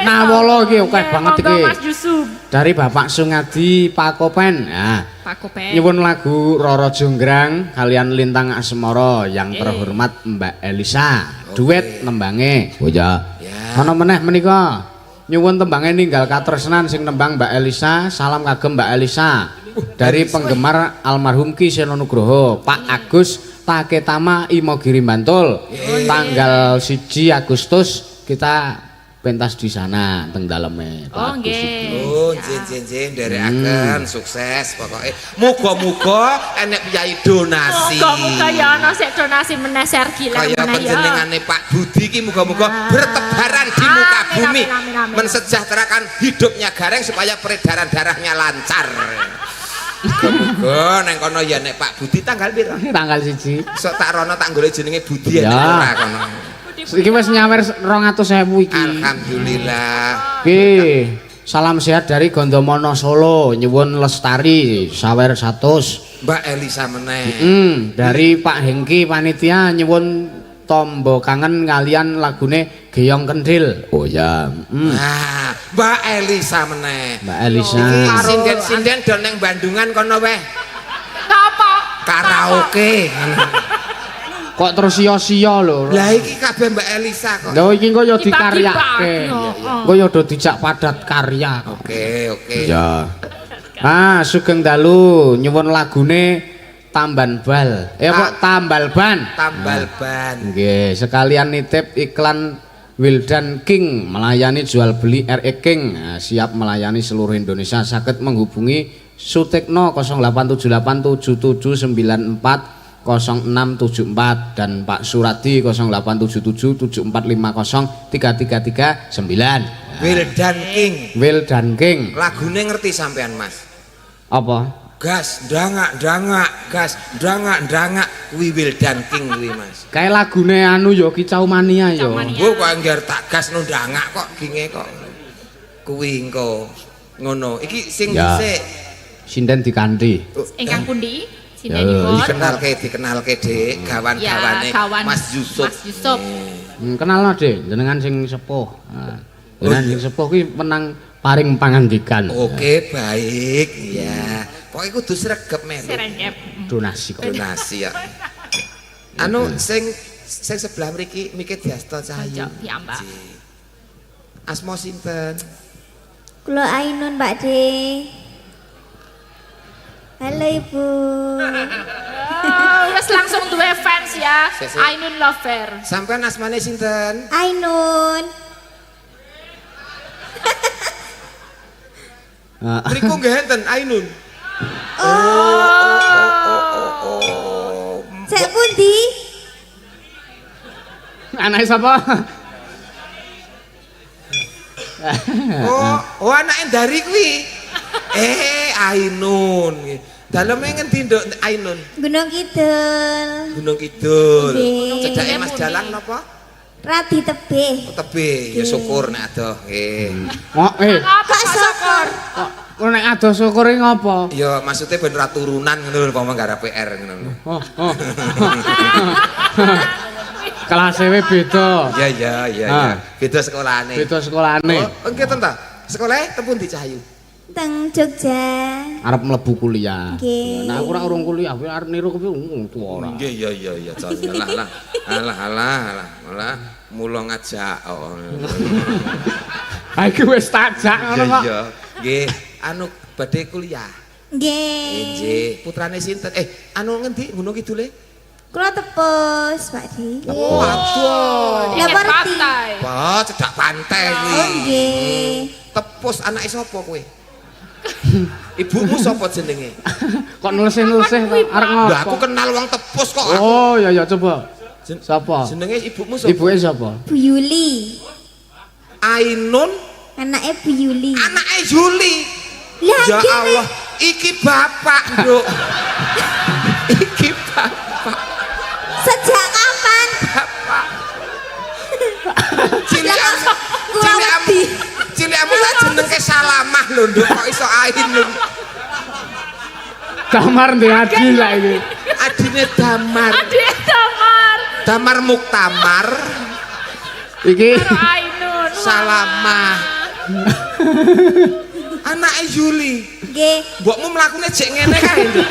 Nawala iki akeh banget iki. Mas Yusuf. Dari Bapak Sungadi Pakopen. Nah, Pak Kopen. nyuwun lagu Roro Jonggrang kalian Lintang Asmara yang terhormat Mbak Elisa. Duet nembange. Oh ya. Ana meneh menika. Nyuwun tembange ninggal katresnan sing nembang Mbak Elisa. Salam kagem Mbak Elisa. Dari penggemar almarhum Ki Seno Nugroho, Pak Agus Taketama Imogiri Bantul. Tanggal 1 Agustus kita pentas di sana teng daleme. Pak Oh Agus nggih. iki. Oh, njen nderekaken sukses pokoke. Muga-muga enek piyayi donasi. Muga-muga ya ana sik donasi meneh Sergi lah Kaya meneh ya. panjenengane Pak Budi ki muga-muga bertebaran di muka Amin, bumi, amin, amin, amin. mensejahterakan hidupnya Gareng supaya peredaran darahnya lancar. Muga neng kono ya nek Pak Budi tanggal piro? Tanggal 1. Sok tak rono tak golek jenenge Budi ya Ya. nek ora kono. Iki wis nyawer 200.000 iki. Alhamdulillah. Oke. Salam sehat dari Gondomono Solo, nyuwun lestari sawer 100. Mbak Elisa meneh. Dari Pak Hengki panitia nyuwun tombo kangen kalian lagune Geyong Kendil. Oh ya. Nah, Mbak Elisa meneh. Mbak Elisa. Iki sinden-sinden do neng Bandungan kono weh. Apa? Karaoke. Kok terus sia-sia lho. Lah iki kabeh Mbak Elisa kok. Lho iki kok ya Dibagi-bagi. dikaryake. Oh. Kok ya do dijak padat karya kok. Oke. Ya. Sugeng dalu nyuwun lagune Tamban Bal. Kok Tambal Ban. Tambal ban. Nggih, sekalian nitip iklan Wildan King melayani jual beli RE King. Siap melayani seluruh Indonesia. Saged menghubungi Sutekno 087879400674 dan Pak Suradi 087774503339. Wildan King. Wildan King. Lagune ngerti sampean Mas? Apa? Gas dangak gas dangak kuwi Wildan King kuwi Mas. Kayak lagune anu yo Kicau Mania yo. Mbok kok anggar tak gas no dangak kok ginge kok. Kuwi engko ngono. Iki sing Ya. dhisik Sinden dikanthi. Ingkang pundi? Ya, Sintenipun. dikenalke Dik, gawan-gawane Ya, kawan Mas Yusuf. Mas Yusuf. Kenalno Dik, jenengan sing sepuh. Jenengan sing sepuh kuwi menang paring pangandikan. Oke, baik. Ya. Pokoke kudu sregep melu. Serengep. Donasi kok. Donasi ya. Anu sing sebelah mriki Miki Diasto Cahyu. Ya, Mbak. Asma sinten? Kula Ainun, Mbak De. Halo Ibu. Wes langsung duwe fans ya. Sesi. Ainun Lover. Sampean asmane sinten? Ainun. Mriku nggih enten Ainun. Cek pundi? Anake sapa? Oh anake dari kuwi. Ainun. Daleme ngendi Nduk Ainun? Gunung Kidul. Gunung Kidul. Nggih. Cedake Mas Dalang napa? Radi tebih. Tebih, ya syukur nek adoh nggih. Apa Kok syukur? Kok nek ado syukur iki ngopo? Ya maksudnya ben ra turunan ngono lho umpama gara PR ngono lho. Kelas ewe beda. Ya. Beda sekolahane. Beda sekolahane. Oh, nggih ten ta? Sekolahnya tepun di Cahyu. Teng Jogja. Arep mlebu kuliah. Nggih. Nah, aku ora urung kuliah, kowe arep niru kowe tuwa ora. Nggih iya. Alah. Mula ngajak. Oh. Ha iki wis takjak ngono kok. Iya. Nggih, anu badhe kuliah. Nggih. Nggih, putrane sinten? Anu ngendi Gunung Kidule? Kula tepus, Pak De. Oh, aduh. Lah berarti. pantai. Wah, cedak pantai kuwi. Oh nggih. Tepus anake sapa kowe? Ibumu sapa jenenge? Kok nulesih-nulesih kok arep ngopo? Lah aku kenal wong tepus kok. Oh, ya coba. Sapa? Jenenge ibumu sapa? Ibuke sapa? Bu Yuli. Ainun, Anaknya Bu Yuli. anake Juli. Lah Ya gini. Allah, iki bapak, Nduk. Iki bapak. Sejak kapan? Cilikmu tak jenengke Salamah lho, Nduk. Kok iso Ainun? Damar ndek adi lah iki. Adine Damar. Adik Damar. Damar Muktamar. Iki Karo Ainun. Salamah. Anake Juli. Nggih. Mbokmu mlakune jek ngene kae, Nduk.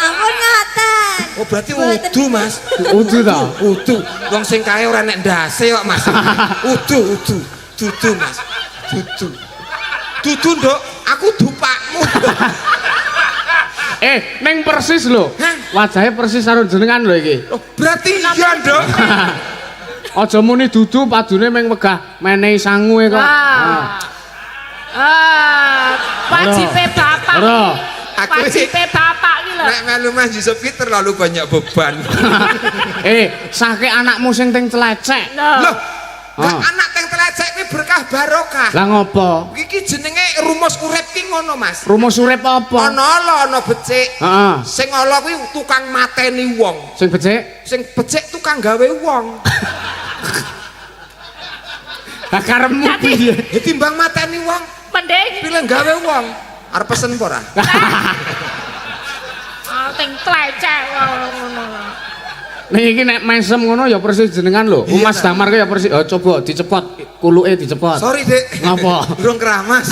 Ampun ngoten. Oh, berarti Mboten. udu, Mas. udu ta. Udu. Wong sing kae ora nek ndase kok, Mas. Udu. Dudu, Mas. Dudu, Nduk. Aku dupakmu. Neng persis lho. Hah? Wajahnya persis karo jenengan lho iki. Oh, berarti iya, Nduk. Aja muni dudu padune meng wegah menehi sangue kok. Wajibe bapak. Ora. Aku Wajibe bapak iki lho. Nek melu Mas Yusuf ki terlalu banyak beban. Sake anakmu sing teng celecek. Loh, Lah anak teng telecek kuwi berkah barokah. Lah ngopo? Iki jenenge rumus urip ki ngono, Mas. Rumus urip apa? Ana ala ana becik. Heeh. Sing ala kuwi tukang mateni wong. Sing becik? Sing becik tukang gawe wong. Lah karepmu piye? Timbang mateni wong, Mending pilih gawe wong. Arep pesen apa ora? teng tlecek ngono. Niki nek mesem ngono ya persis jenengan lho. Mas Damar ku ya persis. Oh coba dicepot, kuluke dicepot. Sorry, Dik. Ngapa? Durung keramas.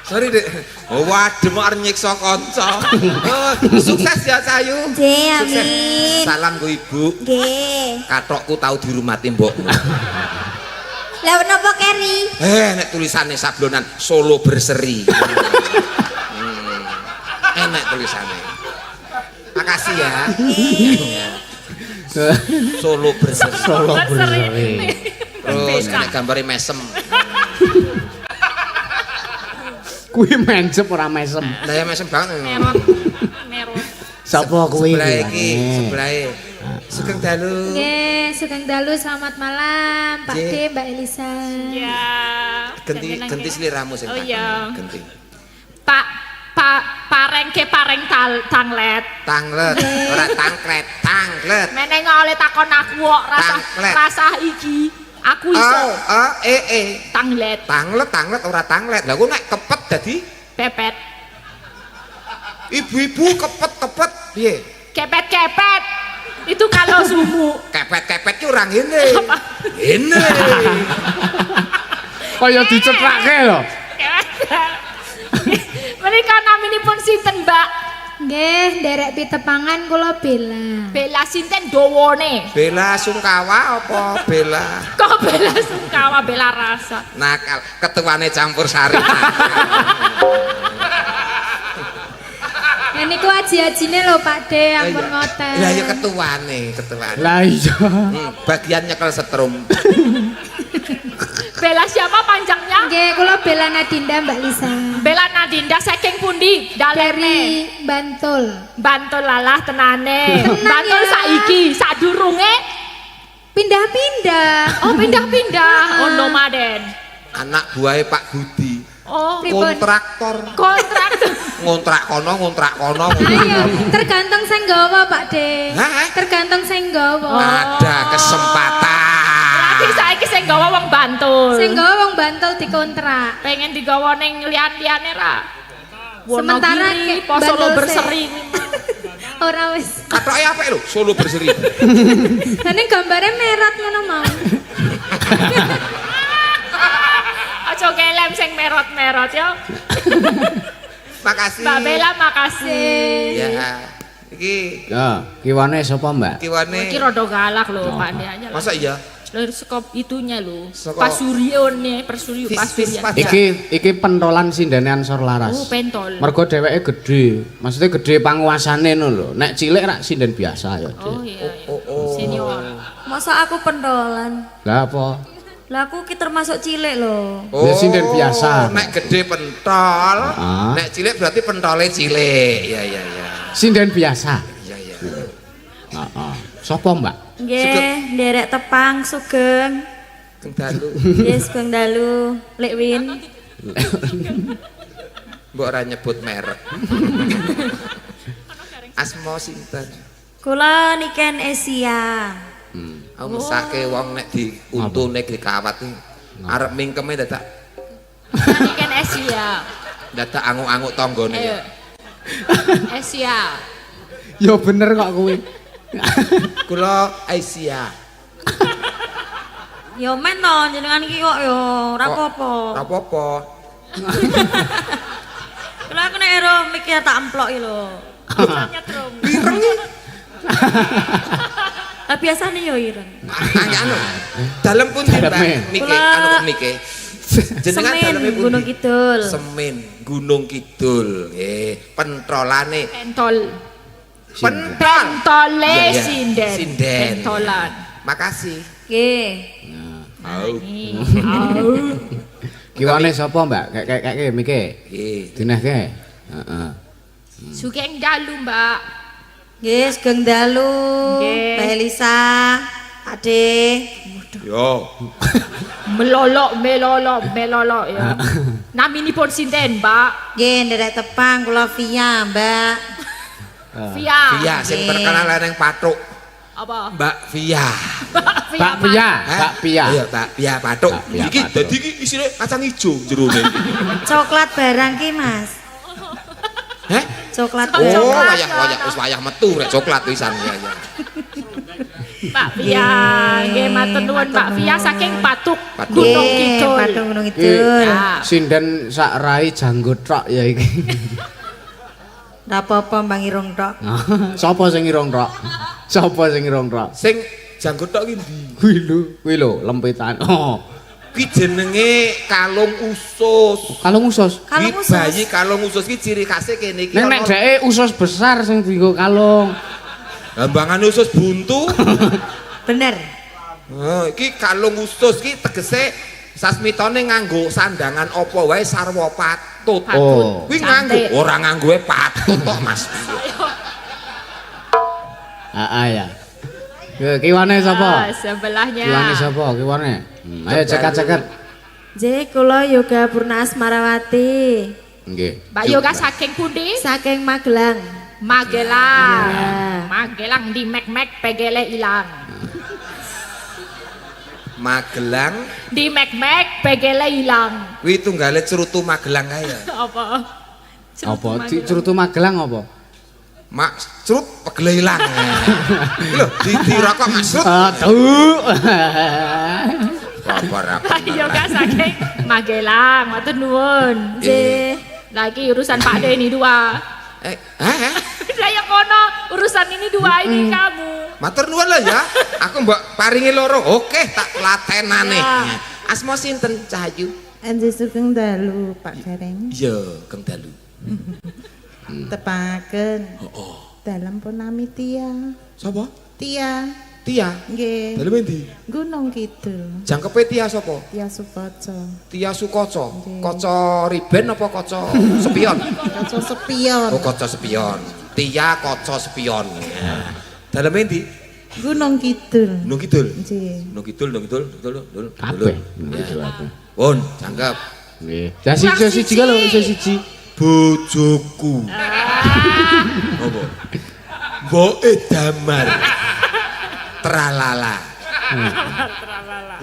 Sorry, Dik. Oh, waduh mau arep nyiksa kanca. Oh, sukses ya, Sayu. Nggih, Sukses. amin. Salam ku Ibu. Nggih. Katokku tau dirumati mbokmu. Lah napa keri? Nek tulisannya sablonan Solo berseri. Enak tulisannya. Makasih ya. Solo berseri. Solo berseri. Terus nek gambare mesem. Kuwi mencep ora mesem. Lah ya mesem banget. Merot. Sapa kuwi? Sebelah iki, sebelahe. Sugeng dalu. Nggih, Sugeng dalu selamat malam Pak D, Nggih. Mbak Elisa. Ya. Genti sliramu sing Oh, tak iya. genti. Pak pareng tanglet. Tanglet, ora tangklet, tanglet. Meneng oleh takon aku kok Tanglet. rasa iki. Aku iso tanglet Tanglet ora tanglet. Lah ku nek kepet dadi pepet. ibu-ibu kepet piye? Kepet. Itu kalau sumu. Kepet-kepet ki ora ngene. Ngene. Kaya dicetrake lho. Menika naminipun sinten, Mbak? Nggih, nderek pitepangan kula Bella. Bella sinten dawane? Bela Sungkawa apa Bela? Kok Bella Sungkawa, Bella Rasa. Nakal, ketuane campur sari. Ya niku aji-ajine lho Pak D, ampun ngoten. Lah ya ketuane. Lah iya. Bagian nyekel setrum. Bella siapa panjangnya? Nggih, kula Bella Nadinda Mbak Lisa. Bella Nadinda saking pundi? Dalerne. Dari Bantul. Bantul lalah tenane. Tenang Bantul ya. saiki sadurunge. Pindah-pindah. Oh, pindah-pindah. Oh, nomaden. Anak buahe Pak Budi. Oh, Pripun? Kontraktor. kontrak. Ngontrak kono. Ayo, tergantung sing nggawa Pak D. Hah? Tergantung sing nggawa. Ada kesempatan. Lagi saiki sing gawa wong Bantul. Sing nggawa wong Bantul dikontrak. Pengen digawa ning liyan-liyane ra. Sementara Wonogiri, ke po Solo Bantul berseri. Ora wis. Katoke apik lho, Solo berseri. Lah ning gambare merot ngono mau. Aja kelem sing merot-merot ya. Makasih. Mbak Bella makasih. Ya. Iki Ya, kiwane sapa, Mbak? kiwane. Iki rada galak lho Pak De aja. Masa iya? Dari skop itunya lho. Saka- Pasurione, persuriu, pasurian. Iki pentolan sindene Ansor Laras. Oh, pentol. Mergo dheweke gedhe. Maksudnya gedhe panguasane ngono lho. Nek cilik rak sinden biasa ya, Oh Dik. iya. Senior. Masa aku pentolan? Lah apa? Lah aku ki termasuk cilik loh. Ya, sinden biasa. Nek gede pentol, Ah. nek cilik berarti pentole cilik. Ya. Sinden biasa. Ya. Heeh. Sapa, Mbak? Nggih, nderek tepang sugeng. Kang dalu. Nggih, sugeng dalu. Lekwin. Mbok ora nyebut merek. Asma sinten? Kula niken Asia. Aku mesake wong nek diuntune dikawat iki arep mingkeme dadak Ikan Asia. dadak anguk-anguk tanggane Ayo. ya. Asia. Ya bener kok kuwi. Kula Asia. Yo men to jenengan iki kok yo ora apa-apa. Ora apa-apa. Kula aku nek ero mikir tak emploki lho. Nyetrum. Ireng. Lah biasane yo ireng. Anu. Dalem pundi, Mbak? Daleme. Mike, Kula- anu kok Mike. Jenengan Semen daleme pundi? Gunung Kidul. Semen Gunung Kidul. Nggih, pentolane. Pentol. Pentol. Pentole Iya, iya. sinden. Sinden. Pentolan. Makasih. Nggih. Au. Kiwane sapa, Mbak? Kayak mike. Nggih. Dinehke. Heeh. Sugeng dalu, Mbak. Nggih, sugeng dalu. Nggih. Mbak Elisa, Ade. Yo. Melolok ya. Naminipun sinten, Mbak? Nggih, nderek tepang kula Via, Mbak. Via. Via sing terkenal ning Pathuk. Apa? Mbak Via. Pak Pia, Hah? Pak Pia. Iya, Mbak Via Pathuk. Mbak Via Iki Pathuk. dadi iki isine kacang ijo jerone. Coklat barang ki, Mas. Heh? Coklat Oh, barang. wayah metu rek coklat pisan ya. Pak Via, nggih matur nuwun Pak Via saking Pathuk Pathuk. Gunung Nggih, Kidul. Patung Gunung Kidul. Ya. Sinden sak rai janggut tok ya iki. Ora apa-apa Mbang Irung tok. Sapa sing irung tok? Sapa sing irung tok? Sing janggut tok ki ndi? Kuwi lho lempetan. Oh, Ki jenenge kalung usus. kalung usus. Kalung Ki usus. bayi kalung usus ki ciri khasnya kene iki. Nek dheke usus besar sing dienggo kalung. Gambangan usus buntu. Bener. Oh, iki kalung usus ki tegese sasmitane nganggo sandangan apa wae sarwa patut. Oh. Kuwi nganggo Cantik. ora nganggo patut tok Mas. Ya. Yo kiwane sapa? Sebelahnya. Kiwane sapa? Kiwane. Ayo cekat-cekat. J kula Yoga Purna Asmarawati. Nggih. Mbak Yoga saking pundi? Saking Magelang. Magelang. Iya. Magelang di mek-mek pegele ilang. Magelang Di mek-mek pegele ilang. kuwi tunggale cerutu Magelang kae ya. Apa? Apa dicerutu Magelang apa? Mak cerut pegele ilang. Lho, di rokok Mas Cerut. Aduh. Apa Mbak Yoga saking Magelang, matur nuwun. Iya. Lagi urusan Pak De ini dua. Saya kono urusan ini dua ini kamu. Matur nuwun lah ya. Aku mbok paringi loro. Oke, tak latenane. Ya. Asma sinten Cahayu? Anjir Sugeng Dalu Pak Gareng Iya, Kang Dalu. tepaken dalam Punami Tia Sapa? Tia Tia. nggih Dalu endi? Gunung Kidul Jangkepe Tia sapa? Tia Sukoco Tia Sukoco. Nggih. Kaca riben apa kaca spion? Kaca Sepion Oh, kaca spion. Tia kaca spion. Dalam endi? Gunung Kidul Gunung Kidul. nggih Gunung Kidul, Kidul. Kabeh. Gitu apa. Pun, cangkep. Nggih. Siji kalau siji. Bojoku. Apa? Mboke damar. Tralala.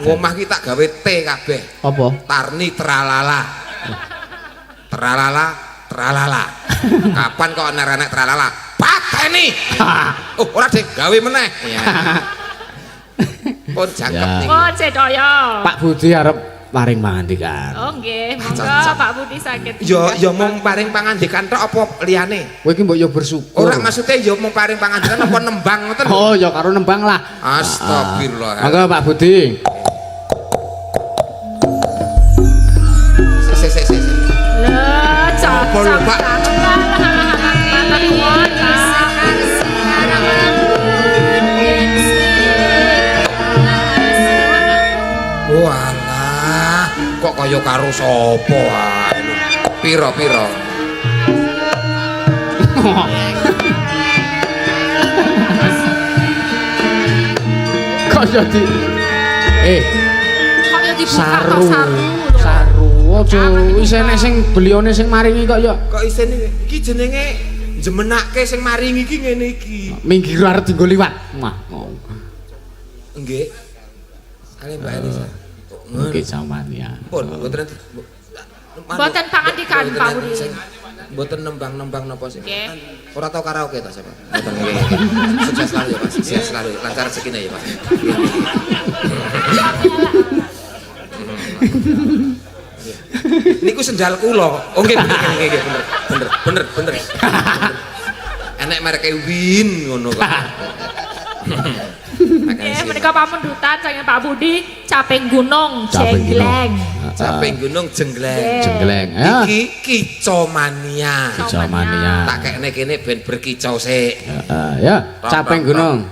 Ngomah ki tak gawe T kabeh. Apa? Tarni tralala. Tralala. Kapan kok nerenek tralala? Pateni. Oh, ora Dik, gawe meneh. Ya. Pun jangkep Ya. ning. Oh, cedoyo. Pak Budi arep paring pangandikan. Oh nggih, monggo Cocok. Pak Budi sakit. Ya mung paring pangandikan tok apa liyane? Kowe iki mbok yo bersyukur. Ora maksudnya ya mung paring pangandikan apa nembang ngoten. Oh, ya karo nembang lah. Astagfirullah. Monggo Pak Budi. Sik. Lho, Apa lho, Pak? Matur nuwun, Pak. Walah, kok kaya karo sapa wae. Piro? Kok jadi Kok ya dibuka saru. kok saru. Saru. Ojo isene sing belione sing maringi kok ya Kok isen iki jenenge jemenake sing maringi iki ngene iki. minggir arep dienggo liwat. Wah. Nggih. Ale Mbak Elisa. Oke zaman ya. Pun mboten Mboten pangandikan, Pak Budi. Mboten nembang-nembang napa sih? Nggih. Ora tau karaoke ta siapa? Mboten nggih. Sukses selalu ya Pak. Sukses selalu. Lancar rezekine ya Pak. Niku sendal kula. Oh nggih bener. Enek mereke Win ngono kok. Nggih, menika pamundutan saking Pak Budi Caping Gunung Caping Jenggleng. Caping gunung Jenggleng. Nggih. Jenggleng. Ya. Iki kicomania. Kicomania. Tak kekne kene ben berkicau sik. Ya, caping gunung.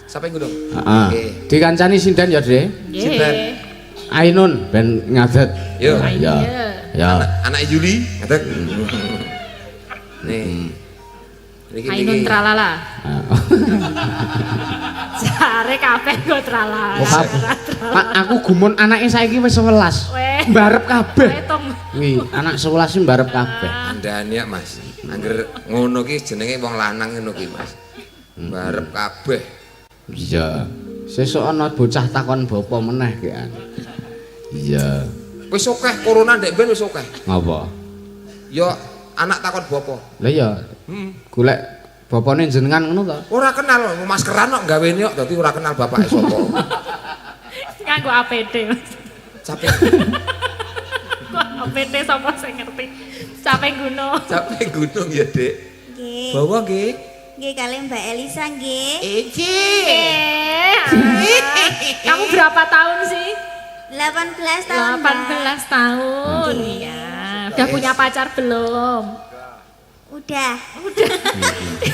Caping gunung. Heeh. Nggih. Dikancani sinden ya, Dre. Sinten? Nggih. Ainun ben ngadet. Yo. Ya. Ya. Anak Yuli, ngaten. Nih. Niki Ainun tralala. Jare kabeh go tralala. Oh, aku gumun anake saiki wis 11. Weh. Mbarep kabeh. Tong. Wih, anak 11 sih mbarep kabeh. Andane ya Mas. Angger ngono ki jenenge wong lanang ngono ki Mas. Barep kabeh. Iya. Sesuk ana bocah takon bapa meneh kan. Iya. Wis akeh corona ndek ben wis akeh. Ngapa? Ya anak takon bapa. Lah iya. Golek bapane jenengan ngono ta? Ora kenal maskeran kok gawene kok dadi ora kenal bapake sapa. Nganggo APD. Capek. Kok APD sapa sing ngerti? Capek gunung. Capek gunung ya, Dik. Nggih. Bawa nggih. Nggih kali Mbak Elisa nggih. Kamu berapa tahun sih? 18 tahun. 18 tahun. Iya. Udah punya pacar belum? Udah.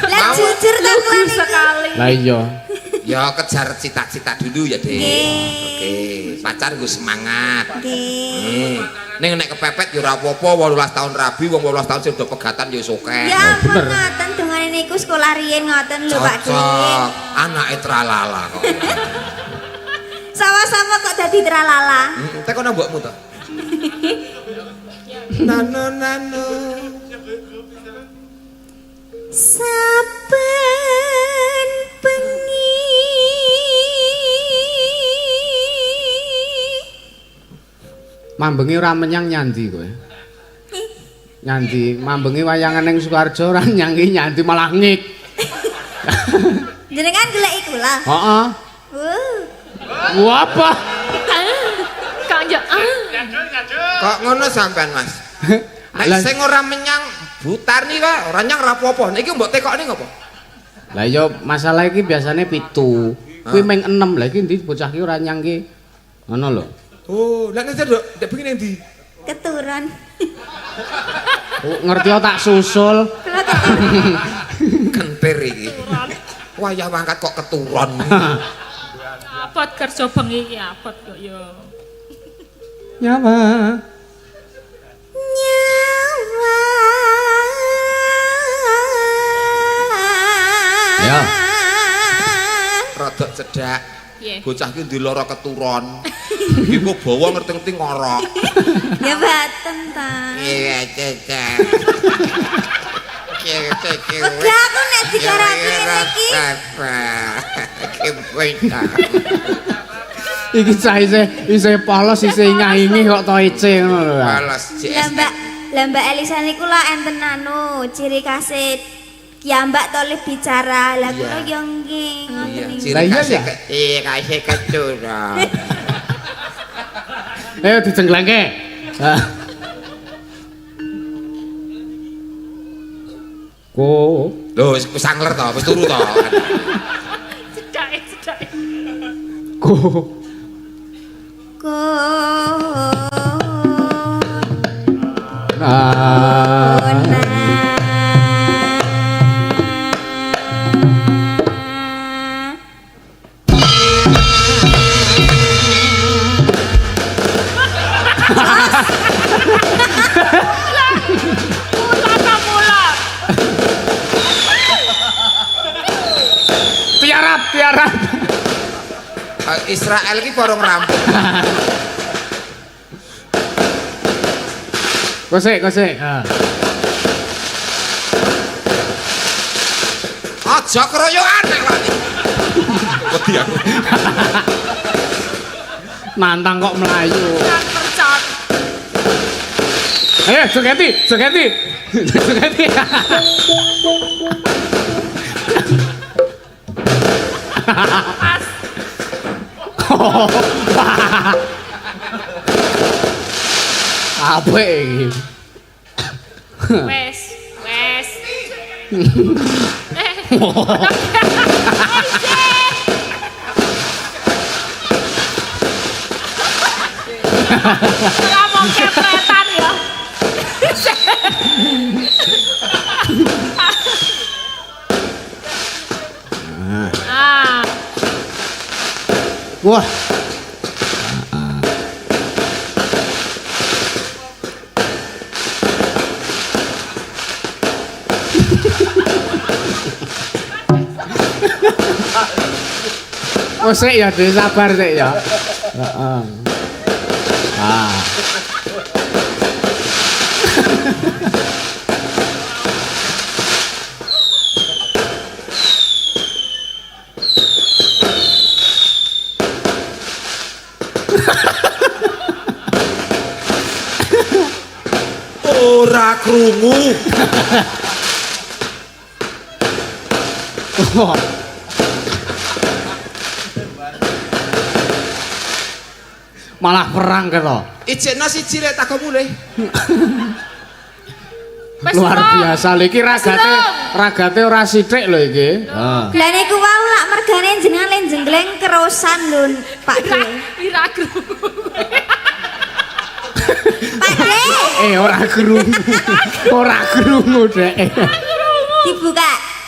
Lah jujur ta Lugu kula sekali. Lah iya. Ya kejar cita-cita dulu ya, Dik. Nggih. Oke, pacar gue semangat. Nggih. Ning nek kepepet ya ora apa-apa 18 tahun rabi, wong 18 tahun sing udah pegatan ya wis akeh. Ya ampun ngoten dongane niku sekolah riyen ngoten lho Pak Dik. Cocok. Anake tralala kok. Sama-sama kok dadi tralala. Tekono mbokmu to. Nano nano. Saben bengi Mambengi ora menyang nyandi kowe. Nyandi, mambengi wayangan ning Sukarjo ora nyandi malah ngik. jenengan golek kula. Heeh. Wah apa? Kak yo. Kok ngono sampean, Mas? Nek sing ora menyang Butarni wae, ora nyang ora apa-apa. Niki mbok tekokne ngopo? Lah ya masalah iki biasane 7. Kuwi meng 6. Lah iki ndi bocah ki ora nyang ki. Ngono lho. Oh, lah nek ndek begini ndi? Keturun. Oh, ngerti tak susul. Kula keturun. Kentir iki. Wayah mangkat kok keturun. Apot kerja bengi iki apot kok yo. Nyawa. Nyawa. Ya. Rodok cedak. Piye? Bocah ki ndi lara keturun. Iki kok bawa ngerti-ngerti ngorok. Ya baten ta. Iya, cedak. Udah aku nek digaraki ngene iki. Iki cah isih polos isih ngaingi kok to ice ngono lho. Balas Lah Mbak Elisa niku lah enten anu ciri khas kiambak toleh bicara. Lah kula yo nggih ngoten iki. Lah iya ya. Iya kasih keturun. Ayo dijenglengke. Ko Lho wis sangler to, wis turu to. Cedak. ko Ko tiarap. Israel ki borong rampung. Kosek. Aja keroyokan nek wani. Wedi aku. Nantang kok melayu. Percot. Ayo jogeti. Jogeti. Pas. Apa iki? Wes. Ngomong kepretan ya. Wah. Oh sik ya, Dek, sabar sik ya. Heeh. Ah. Ora krungu. Malah perang karo. Ijekno siji lek tak mulih. Wes, Luar Rom. biasa lho iki ragate ora sithik lho iki. Heeh. Lah niku wau lak mergane jenengan len jenggleng kerosan lho, Pak De. Ira krungu. Pak De, Ora krungu. Ora krungu, Dek.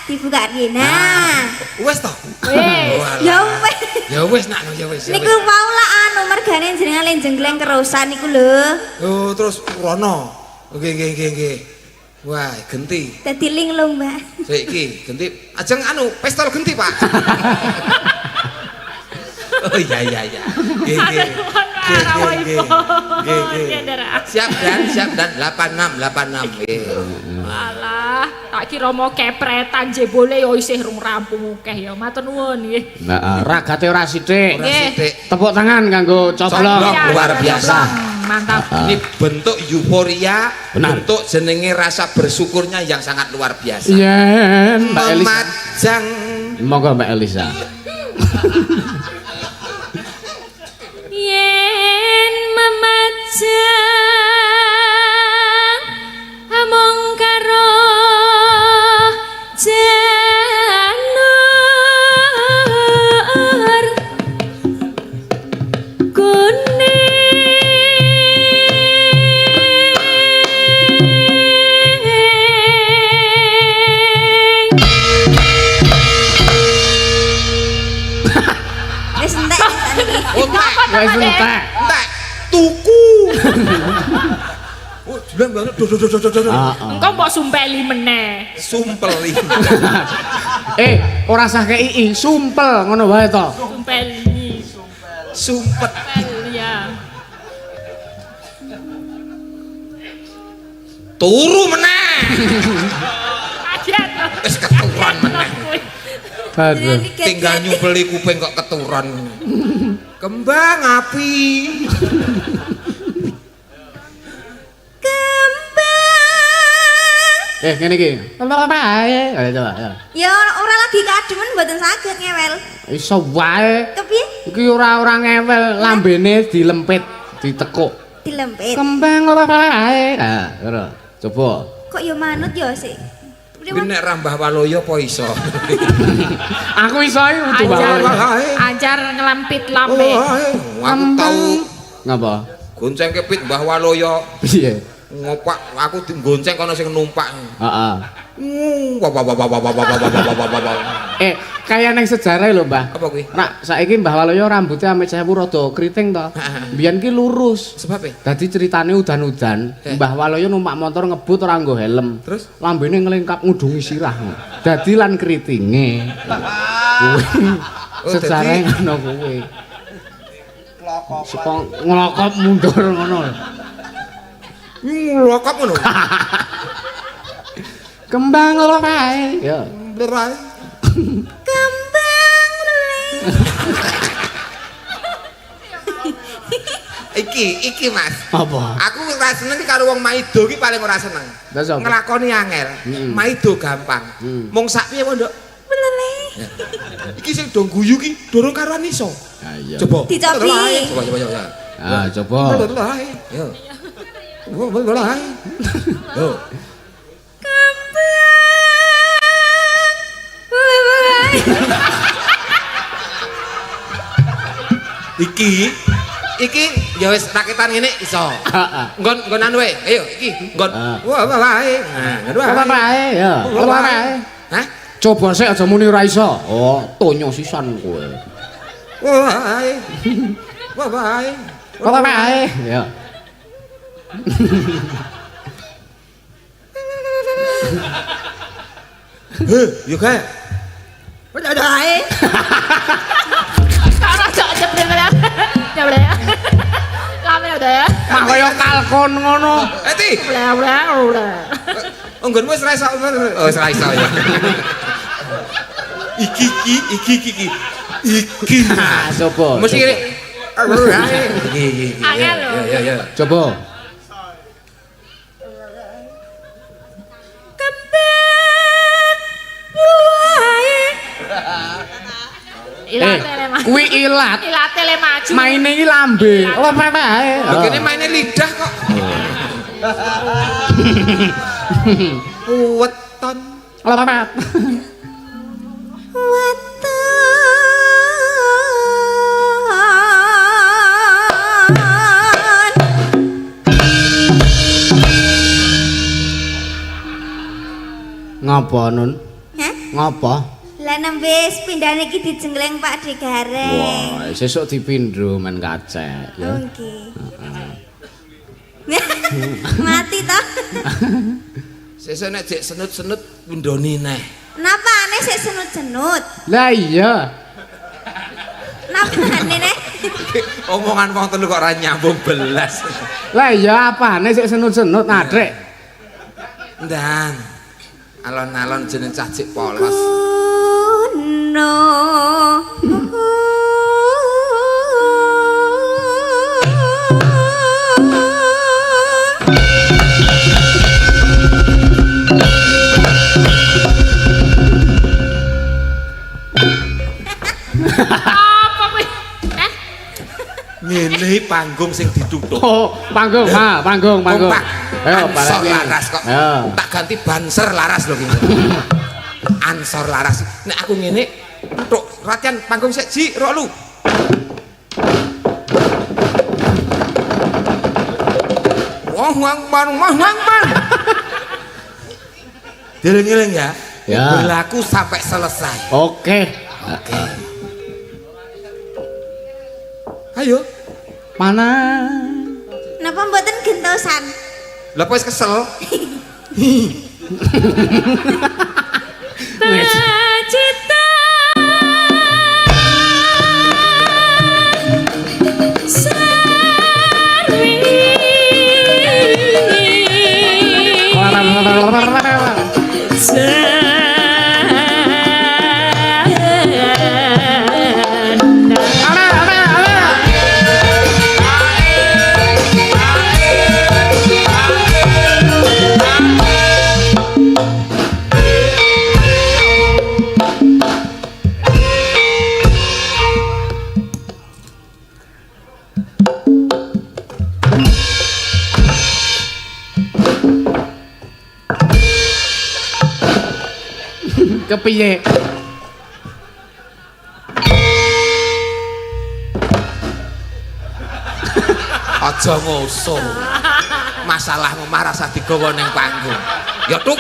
dibuka iki. Nah, Wes to. Wes. ya wis. Ya wis nak ya wis. Niku wau lak anu mergane jenengan len jenggleng kerosan niku lho. Oh, terus rono. Nggih. Wah, genti. Dadi ling lho, Mbak. Sik iki, genti. Ajeng anu, pistol genti, Pak. Oh iya. Nggih. Siap dan 86 nggih. Alah, tak kira mau kepretan jebole yo isih rung rampung akeh ya. Matur nuwun nggih. Nah, ragate ora sithik. Ora Nggih. sithik. Tepuk tangan kanggo coblong. Coblong. Luar biasa. Mantap. Ini bentuk euforia, Benar. bentuk jenenge rasa bersyukurnya yang sangat luar biasa. Yen, Mbak Elisa. Memajang Monggo Mbak Elisa. Yen memajang among karo janur kuning. Wis entek niki. entek, Wis entek. entek, tuku. Oh, bilang banget, Heeh. Engko mbok sumpeli meneh. sumpel ini. Ora sah kei sumpel ngono wae to. Sumpeli. Sumpet. Sumpel ya. Turu meneh. Kaget. Wis keturunan meneh. Aduh. Tinggal nyumpeli kuping kok keturunan. Kembang api. Ngene iki. Apa ae? Ayo coba ya. Ya ora lagi kademen mboten saged ngewel. Iso wae. Kepiye? Iki ora ngewel, lambene dilempit, ditekuk. Dilempit. Kembang apa ae? Ah, ngono. Coba. Kok ya manut ya sik. Iki nek rambah waloyo apa iso? Aku iso iki kudu Anjar, wae. anjar ngelampit lambe. Aku tahu Ngapa? gonceng kepit Mbah Waloyo. Piye? Ngopak aku gonceng kono sing numpak. Heeh. Wah. Kaya neng sejarah lho, Mbah. Apa kuwi? Nak saiki Mbah Waloyo rambutnya ame sewu rada kriting to. Biyen ki lurus. Sebab e? Dadi ceritane udan-udan, Mbah Waloyo numpak motor ngebut ora nggo helm. Terus? Lambene nglengkap ngudungi sirah. Dadi lan kritinge. Oh, Sejarah dadi- ngono kuwi. Saka nglokop mundur ngono. Lokap ngono. Kembang lho kae. Ya. Berai. Kembang Iki Mas. Apa? Aku ora seneng karo wong maido iki paling ora seneng. Terus apa? Nglakoni angel. Maido gampang. Mung sak piye Nduk? Belele. Iki sing do guyu ki dorong karuan iso. Ah iya. Coba. Dicobi. Coba. Ah, coba. Yo. Boleh. Yo. Iki ya wis raketan ngene iso. Nggon anu wae. Ayo iki nggon. Wah wae. Nah, ngono Apa kae ya? Apa kae? Hah? Coba sik aja muni ora iso. Oh, tonyo sisan kowe. Wae. Wae. Apa kae? Ya. Yo kae. Udah ae. Mah kaya kalkun ngono. Ti. Nggonmu wis ra iso. Oh, wis ra iso ya. Iki. Ah, coba. Mesti ngene. Angel lho. Ya. Coba. Ilate le maju. Kuwi ilat. Ilate le maju. Maine iki lambe. Lepet ae. Lho kene maine lidah kok. Weton. Lepet. Ngapa Nun? Hah? Ngapa? Lah nembe pindhane iki dijengleng Pak Digareng. Wah, sesuk dipindho men kacek ya. Oh, nggih. Mati toh. Sesuk nek jek senut-senut ndoni neh. Napa aneh sik senut-senut? Lah iya. Napa aneh nek? Omongan wong telu kok ora nyambung belas. Lah iya apane sik senut-senut Adrek. Ndang. Alon-alon jeneng cah jek polos. No. Apa kuwi? Ngene panggung sing ditutup. Oh, panggung, ha, panggung. Kompak. Ayo, Ansor balik. laras kok. Ayo. Tak ganti banser laras lho iki. Ansor laras. Nek aku ngene, tuk latihan panggung sik ji, rok lu. Wah, wang. Dileng-eleng ya. Ya. Berlaku sampai selesai. Oke. Ayo. Mana? Napa mboten gentosan? Lah kok wis kesel? Cita Sarwi Kepiye? Aja ngoso. Masalahmu marah sak digawa ning panggung. Ya tuk.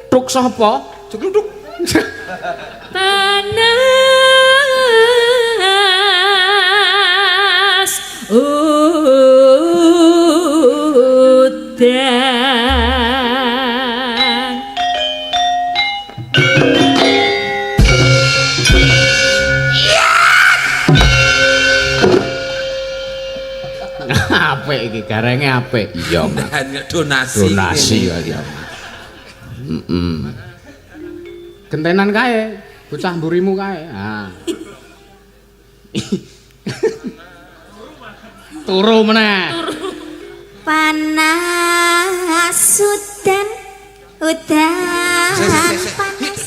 Tuk sapa? Cekluduk. panas udan Apik iki garenge apik. Iya, Mas. Donasi. Donasi ya. Gentenan kae, bocah mburimu kae. Ha. Turu meneh. Panas udan panas.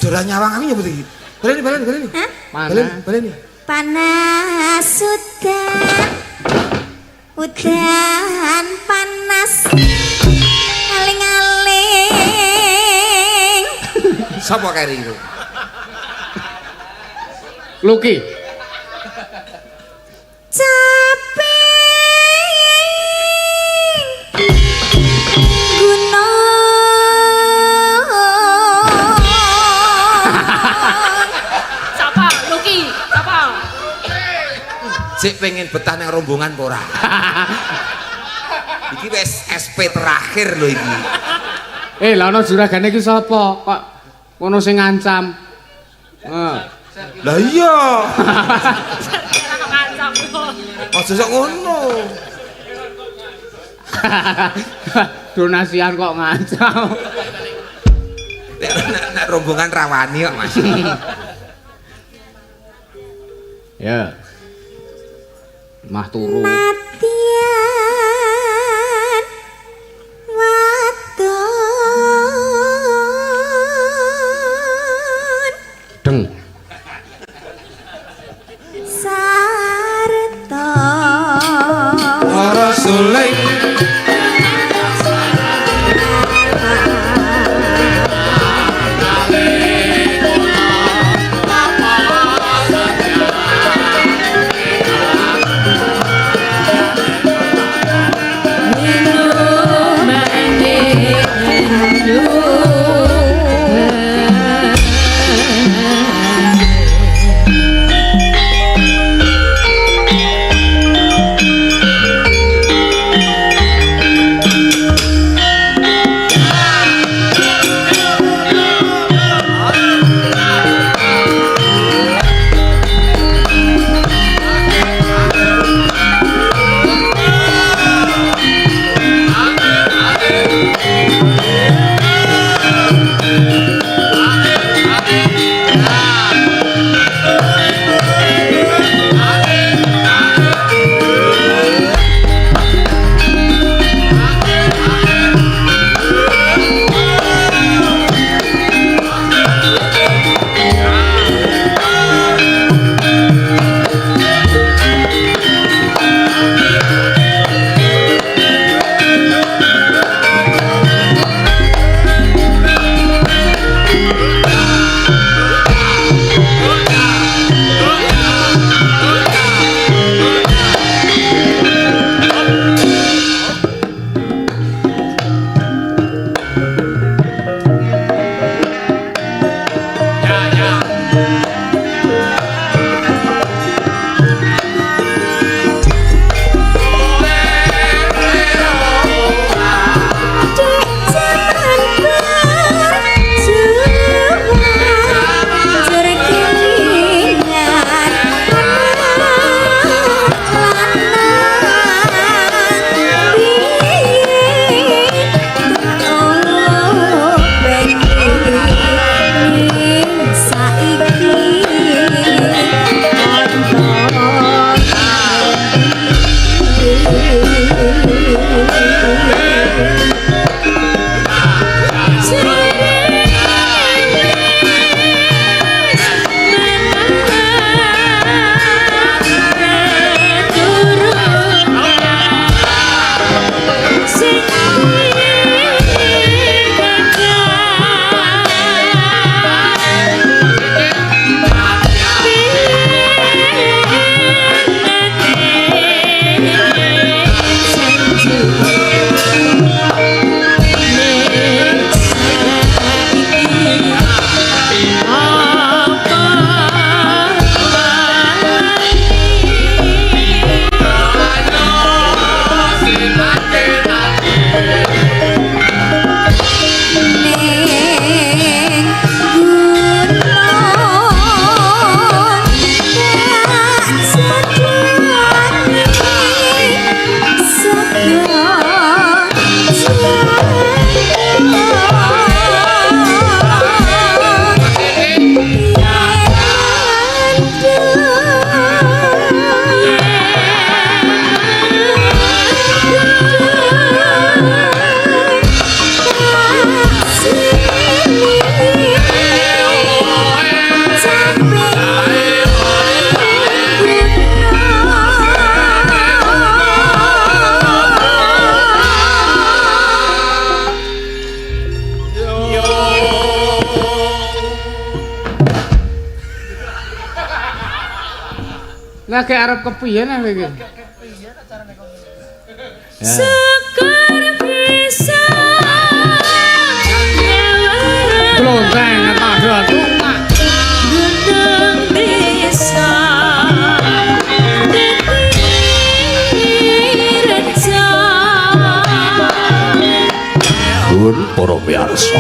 Dolan nyawang aku nyebut iki. Baleni. Hah? Mana? Baleni. Panas udan panas aling-aling Sapa keri itu? Luki. caping gunung Sapa? Luki? Sapa? Cek pengen betah nang rombongan apa ora? Iki wis SP terakhir lho iki. Lah ana juragane iki sapa? Kok ngono sing ngancam? Lah iya. Ngancam. Aja sok ngono. Donasian kok ngancam. Nek rombongan rawani kok Mas. Ya. Mah turu. Matian wadon Deng. sarta Rasulullah Lagi arep kepiye nang iki? Sekar bisa Klonteng padha tumak. gunung bisa reca Pun para miyarsa.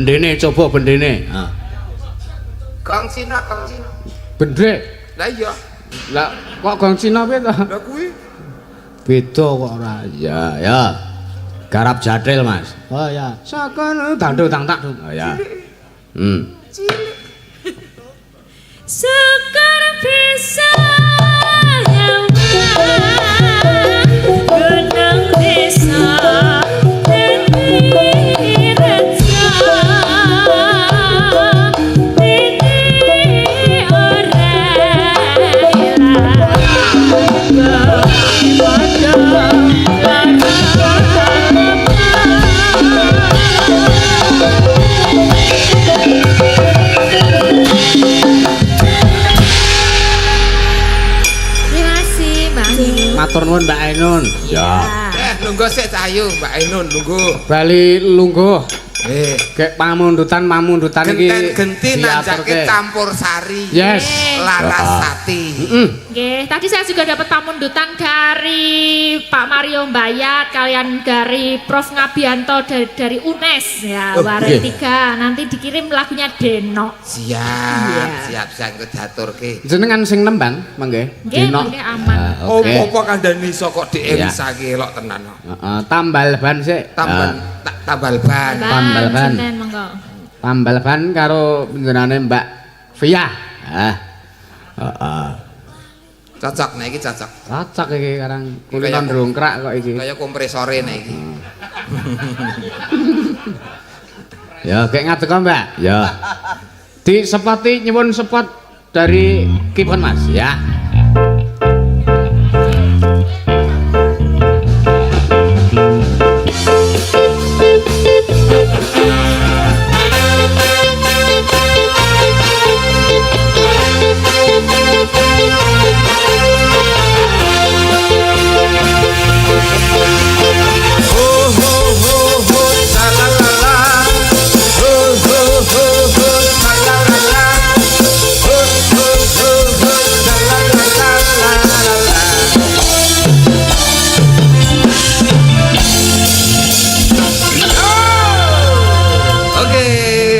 bendene coba bendene. Ha. Gong Cina, gong Cina. Bendhe. Lah iya. Lah kok gong Cina piye to? Lah kuwi. Beda kok ora. Ya, ya. Garap jatil, Mas. Oh ya. Sakon dandung tang tak. Oh ya. Sekar bisa gunung desa Dewi Reja Dini Matur nuwun Mbak Ainun. Ya. Lungguh sik Cahayu, Mbak Ainun lungguh. Bali lungguh. Kek pamundutan iki Genti nanjake campur sari. Yes. Larasati. Nggih, tadi saya juga dapat pamundutan dari Pak Mario Mbayat kalian dari Prof Ngabianto dari UNES ya, Waren 3. Nanti dikirim lagunya Denok. Siap engko diaturke. Jenengan sing nembang, mangke. Nggih, mangke aman. Apa kandhani saka DM sake elok tenan. Heeh, tambal ban sik. Tambal ban. Tambal ban. Sinten monggo. Tambal ban karo panjenengane Mbak Via. Heeh. Cocok nek iki cocok. Cocok iki karang kulino ndrongkrak kok iki. Kaya kompresore nek iki. Ya, kayak ngadeg kok, Mbak. Ya. Disepoti nyuwun spot dari Kipon Mas, ya.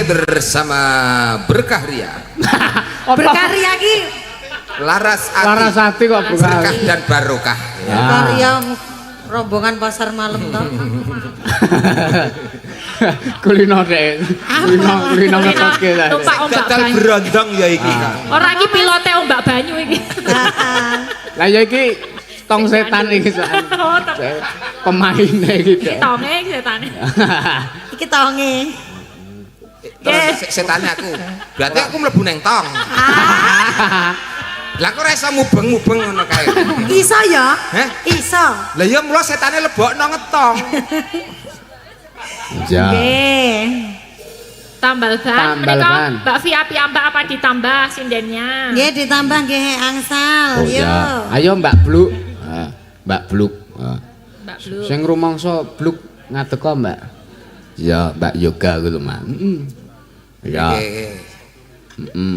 Bersama Berkah Ria. Berkah Ria ki. Laras Ati. Laras Ati kok Berkah dan Barokah. Berkah Ria rombongan pasar malam toh. Kulino dek. Kulino ngetotke ta. Numpak ombak Gagal banyu. berondong ya iki. Ora iki pilote ombak banyu iki. Lah ya iki tong setan iki soalnya. Pemaine iki. Tonge iki setane. Iki tonge. Setane aku. Berarti aku mlebu neng tong. Lah kok ora iso mubeng-mubeng ngono kae. Iso ya? Heh? Iso. Lah ya mula setane lebokno ngetong. Ya. Nggih. Tambal ban. Tambal Menika ban. Mbak Via piyambak apa ditambah sindennya? Nggih ditambah nggih angsal. Oh Yo. ya. Ayo Mbak Bluk. Mbak Bluk. Mbak Blue. Sing rumangsa Bluk ngadeg kok, Mbak. Ya, Mbak Yoga kuwi lho, Mas. Ya.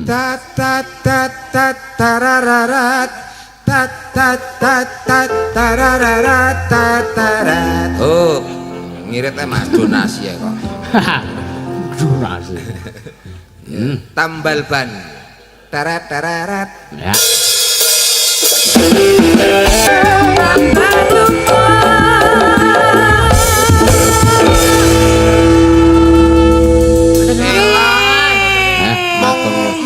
Tat tat tat tat tarararat tat tat tat tat tarararat tat tarat. Oh, ngirit Mas donasi ya kok. Donasi. Tambal ban. Tarat tararat. Ya.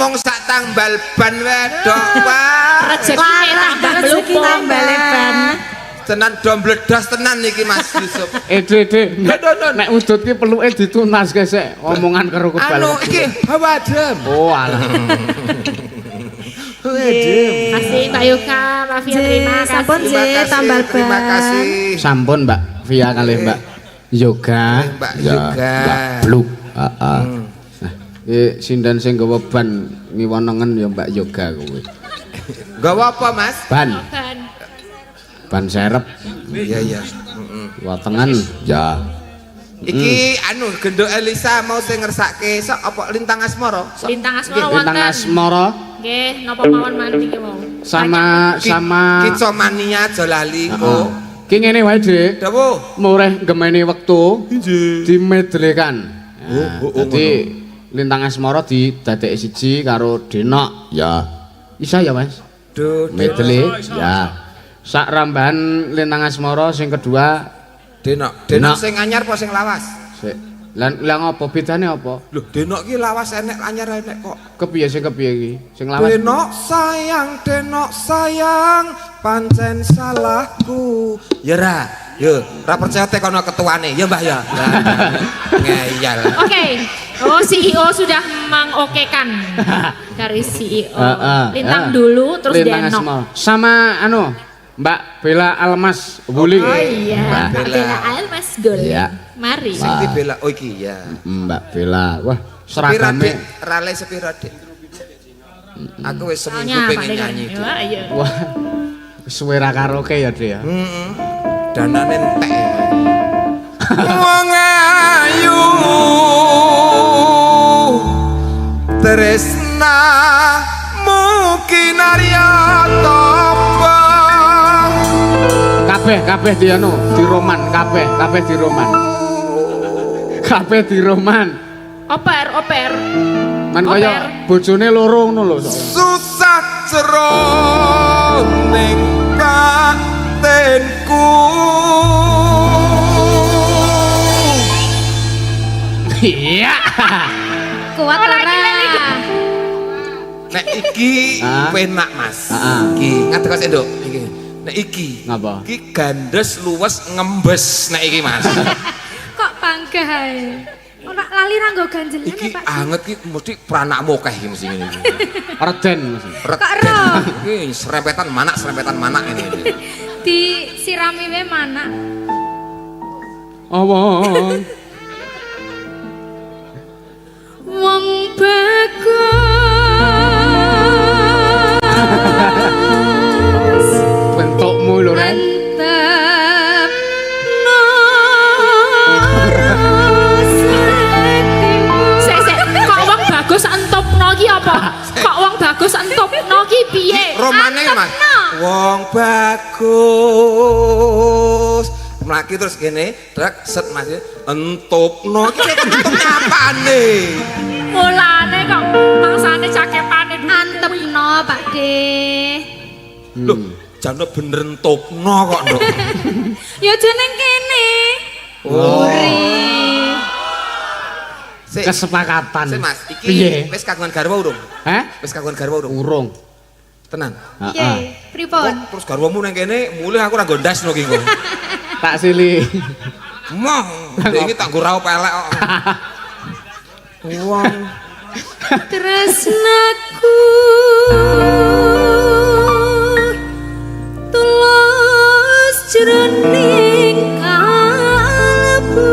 Mong sak tambal ban wedok wae. Rezekine tambah rezeki mlumpuk. tambah leban. Tenan dom bledas tenan iki Mas Yusuf. Dek. Nek udut ki peluke ditunaske sik omongan karo kebal. Anu iki hawa adem. Oh alah. Kasih Mbak Yoga, Mbak Via terima kasih. Sampun sih tambal ban. Terima kasih. Sampun Mbak Via kalih Mbak Yoga. Mbak Ya, Yoga. Mbak Bluk. Heeh. Sindan sing gawa ban ngiwonengen ya Mbak Yoga kuwi. Gawa apa Mas? Ban. Ban. Ban serep. Iya. Watengan ya. Iki anu gendok Elisa mau sing ngersake sok apa lintang asmara? Sok. Lintang asmara Lintang wonten. asmara Nggih, napa mawon mandi ki wau. sama Kicomania aja lali engko. ki ngene wae Dik. Dawuh. Mureh gemeni wektu dimedlekan. Dadi Lintang Asmara didadekake siji karo Denok. Ya. Isa ya, Mas? Duh, Medley. Ya. Sak rambahan Lintang Asmara sing kedua Denok Denok. sing anyar apa sing lawas? sik. Lah ngopo bedane apa? Loh, Denok ki lawas enek anyar enek kok. Kepiye iki? Sing lawas. Denok sayang, pancen salahku. Ya ra, yo, ra percaya teh kono ketuane, ya Mbah ya. Ngeyel. Oke. Oh, CEO sudah mengokekan dari CEO. Lintang dulu terus Lintang Denok. Asmara. Sama anu Mbak Bella Almas Wuling. Oh iya, Mbak Mbak Bella. Bella Almas Gol. Iya. Mari. Sing dibela oh iki ya. Mbak Bella. Wah, Sepira seragame. Dik, rale sepira Dik. Aku wis seminggu Soalnya pengen Pak nyanyi. Dekan. Wah, iya. Wah. Suara karaoke ya, Dek ya. Heeh. Danane entek. Wong ayu tresna mungkin arya toba. Kabeh di anu, di roman, kabeh di roman. Kabeh di roman. Oper. Man kaya bojone loro ngono lho. Susah jroning batinku. Iya. Kuat ora? Nek iki Ah. penak Mas. Ah. Iki ngadeg Mas Enduk. Iki. Nek iki. Ngapa? Iki gandes luwes ngembes nek iki Mas. Kok panggah ae? Ora lali ra nggo ganjelan Iki Pak. anget iki mesti pranakmu akeh iki mesti ngene iki. Reden mesti. Kok ero? Iki serempetan manak ini. Disirami wae mana? Awang. Wong bagus. Bentukmu lho, Ren. Mantap. Sik, kok wong bagus entupno iki apa? Kok wong bagus entupno iki piye? Romane Mas. Wong bagus. Mlaki terus kene, trek set Mas. Entupno iki entuk apane? Mulane kok mangsane cakepane dulu. Antepno Pak De. Loh, jane bener entupno kok, Nduk. Ya jeneng kene. Oh. Sik, Kesepakatan. sik Mas, iki Piye? wis kagungan garwa urung? Heh? Wis kagungan garwa urung? Urung. Tenan. Heeh. Piye? Pripun? Kok terus garwamu nang kene mulih aku ora gondasno ki kok. Tak sili. Moh, iki tak nggo raup elek kok. Wong Tresnaku tulus jroning kalbu.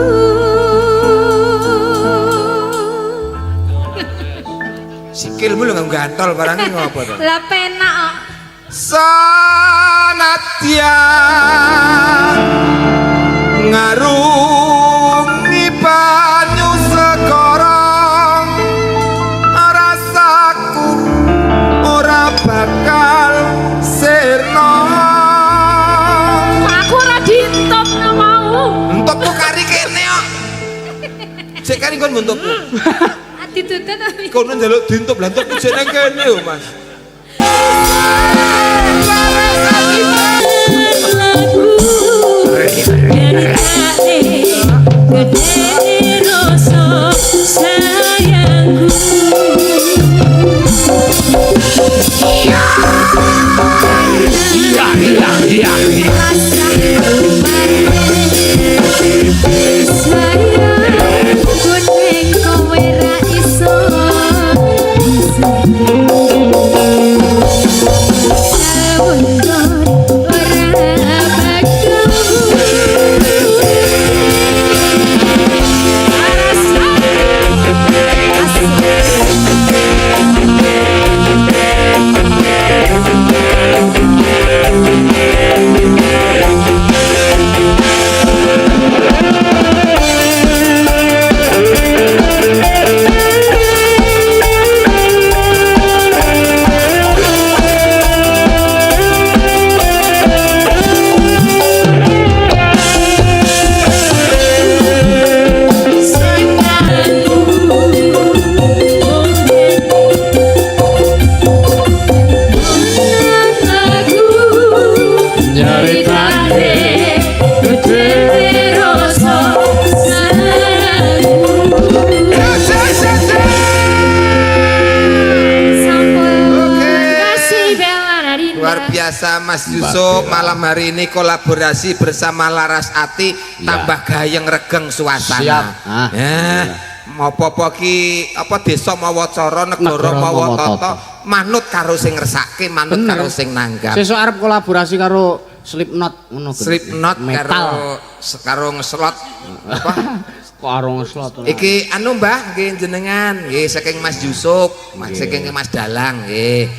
sikilmu lho nganggo gantol barang iki ngopo to? Lah penak kok. Sanadyan ngarungi banyu segara rasaku ora bakal sirna. Aku ora dientupno mau. Entupku kari kene kok. Sik kari kon entupku. Ditutut tapi. Kono njaluk dientup lah entup jeneng kene lho Mas. biasa Mas Yusuf malam hari ini kolaborasi bersama Laras Ati tambah gayeng regeng suasana. Siap. Mau apa ki apa desa mawa cara negara mawa tata manut karo sing ngersake manut karo sing nanggap. Sesuk arep kolaborasi karo Slipknot ngono. Slipknot karo ngeslot apa? Karo ngeslot. Iki anu Mbah nggih jenengan nggih saking Mas Yusuf, saking Mas Dalang nggih.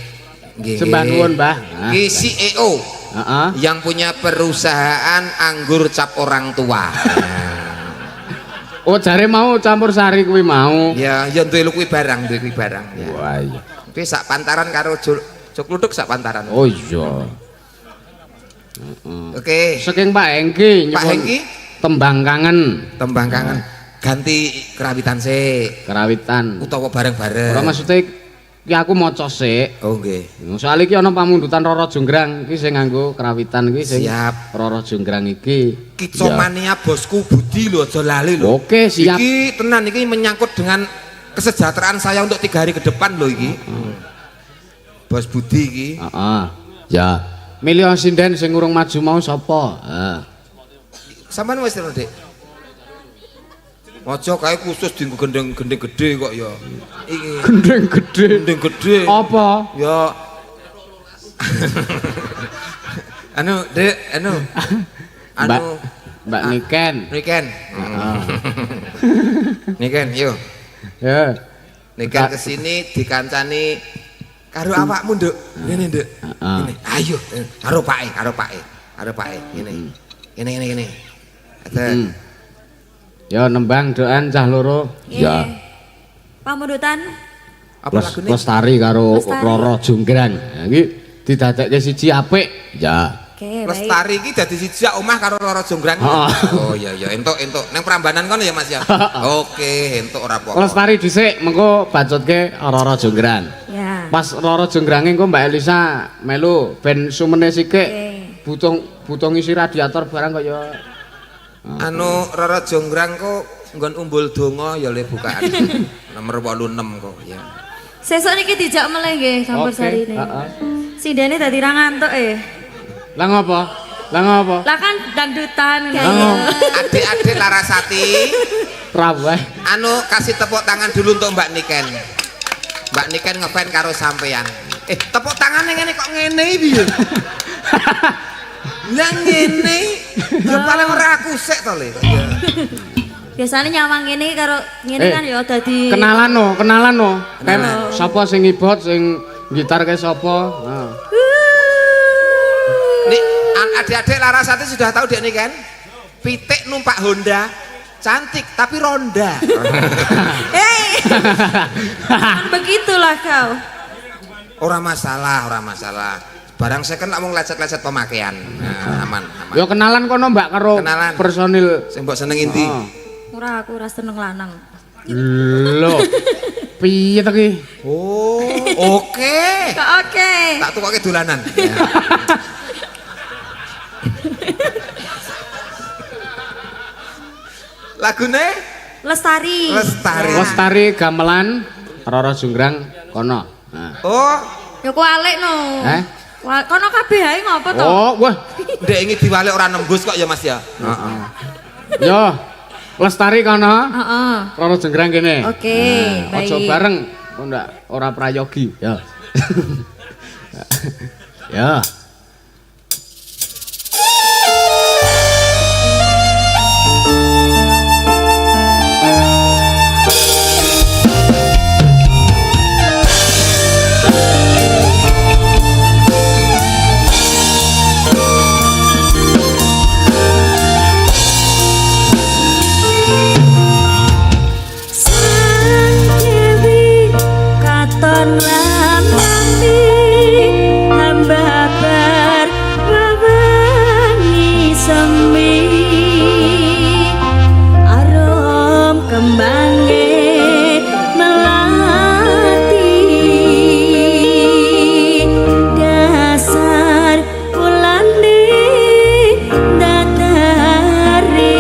Nggih. Sembah nuwun Mbah. Nggih CEO. Yang punya perusahaan anggur cap orang tua. Oh jare mau campur sari kuwi mau. Ya duwe kuwi barang, duwe kuwi barang. Ya. Wah iya. Kuwi sak pantaran karo Jok Luduk sak pantaran. Oh iya. Oke. Saking Pak Hengki Pak Hengki tembang kangen. Tembang kangen. Ganti kerawitan sik. Kerawitan. Utawa bareng-bareng. Ora maksudnya ki aku maca sik. Oh nggih. Soale iki ana pamundutan Roro Jonggrang iki sing nganggo kerawitan iki sing siap. Roro Jonggrang iki. Kicomania bosku Budi lho aja lali lho. Oke, siap. Iki tenan iki menyangkut dengan kesejahteraan saya untuk 3 hari ke depan lho iki. Bos Budi iki. Heeh. Ya. Milih sinden sing urung maju mau sapa? Sampeyan wis lho, Dik. Aja kae khusus dienggo gendeng gede kok ya. Iki. Gendeng gede. Apa? Ya. Anu, Dek, anu. Mbak Niken. Niken. Niken, yo. Ya. Niken kesini dikancani karo awakmu, Nduk. Ngene, Nduk. Ngene. Ayo, karo Pake. Ngene. Ngene. Ya nembang doan cah loro. Ya. Pamundutan Apa lagune? Lestari karo Roro Jonggrang. Nah, iki didadekke siji apik. Ya. Oke, baik. Lestari iki dadi siji omah karo Roro Jonggrang. Oh iya entuk. Nang Prambanan kono ya Mas ya. Oke, entuk ora apa-apa. Lestari dhisik mengko bacotke Roro Jonggrang. Ya. Pas Roro Jonggrange engko Mbak Elisa melu ben sumene sithik. Butuh ngisi radiator barang kaya Anu Roro Jonggrang kok nggon umbul donga ya le bukaan. Nomor 86 kok ya. Sesuk niki dijak meleh nggih campur sari ini. Sindene dadi ra ngantuk Lah ngopo? Lah kan dangdutan. Adik-adik Larasati. Raweh. Anu kasih tepuk tangan dulu untuk Mbak Niken. Mbak Niken ngefan karo sampean. Tepuk tangannya ngene kok ngene piye? Lah ngene. Ya paling ora aku sik to le. Biasanya nyawang ngene karo ngene kan ya dadi Kenalan no. Sapa sing ngibot sing gitar ke sapa? Nih, adik-adik Larasati sudah tahu dia nih kan? Pitik numpak Honda, cantik tapi ronda. begitulah kau. Orang masalah. Barang saya kan mau lecet-lecet pemakaian. Nah, aman. Yo kenalan kono Mbak karo Kenalan. personil. Sing mbok seneng inti. Aku ora seneng lanang. Lho. Piye to ki? Oh, oke. Oke. Tak tukoke dolanan. Lagune Lestari. Lestari gamelan Roro Jonggrang kono. Nah. Oh, Ya ku alik no. Kono kabeh ae ngopo to? Oh, wah. ndek iki diwalik ora nembus kok ya Mas ya. Heeh. Yo. Lestari kono. Heeh. Roro Jonggrang kene. Oke, baik. Aja bareng, kok ndak ora prayogi, ya. Ya. Katon lan mati hamba berwewengi semi arom kembange melati dasar ulane datari.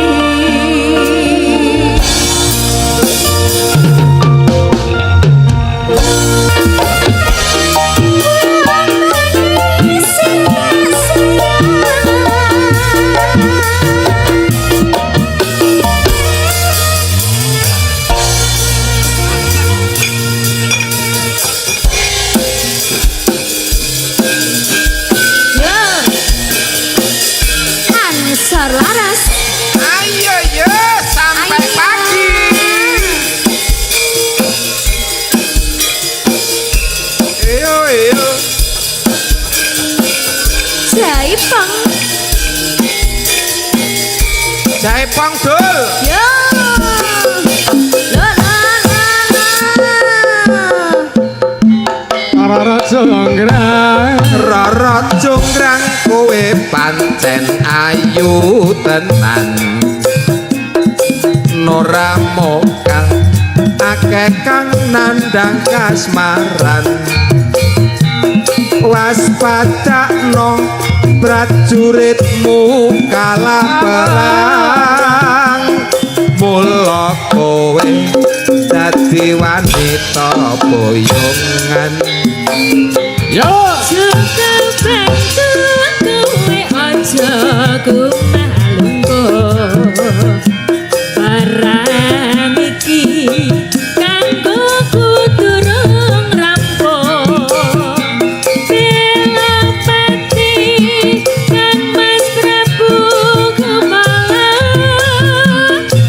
Jaipong. Jaipong dul. Yo. La la la la. Rara jonggrang Rara jonggrang kowe pancen ayu tenan. Nora mokal akeh kang nandang kasmaran. Waspadakno prajuritmu kalah perang. Mula kowe dadi wanita boyongan. yo Cukup bantu kowe aja kumalungko. Barang iki kanggo kuturung rampung. Bela pati kang Mas Prabu Kumala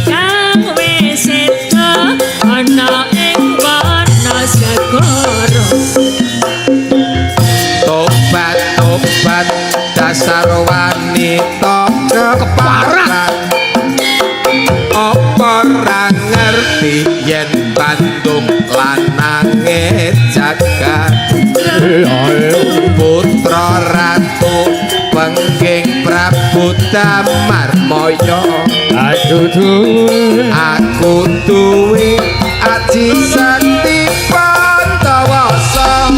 kang wis seda ana ing Wanasagara. Tobat dasar wanita keparat. Apa ra ngerti yen Bandung lanange jagat. Putra ratu pengging Prabu Damarmaya. Aku duwe aji sakti Pandawasa.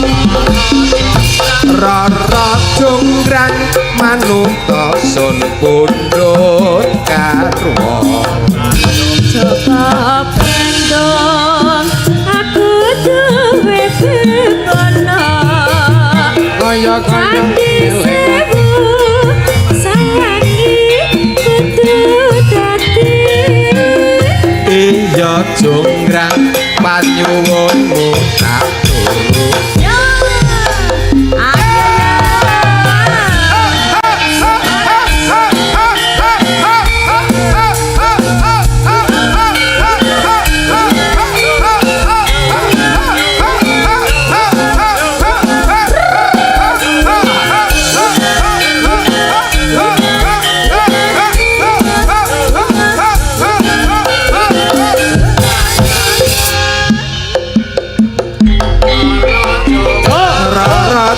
Rara jonggrang manungsa sun pundhut garwa. Jaka pendong aku duwe begono. kaya Andi sewu sayangi kudu dadi. Iya jonggrang panyuwunmu tak turut.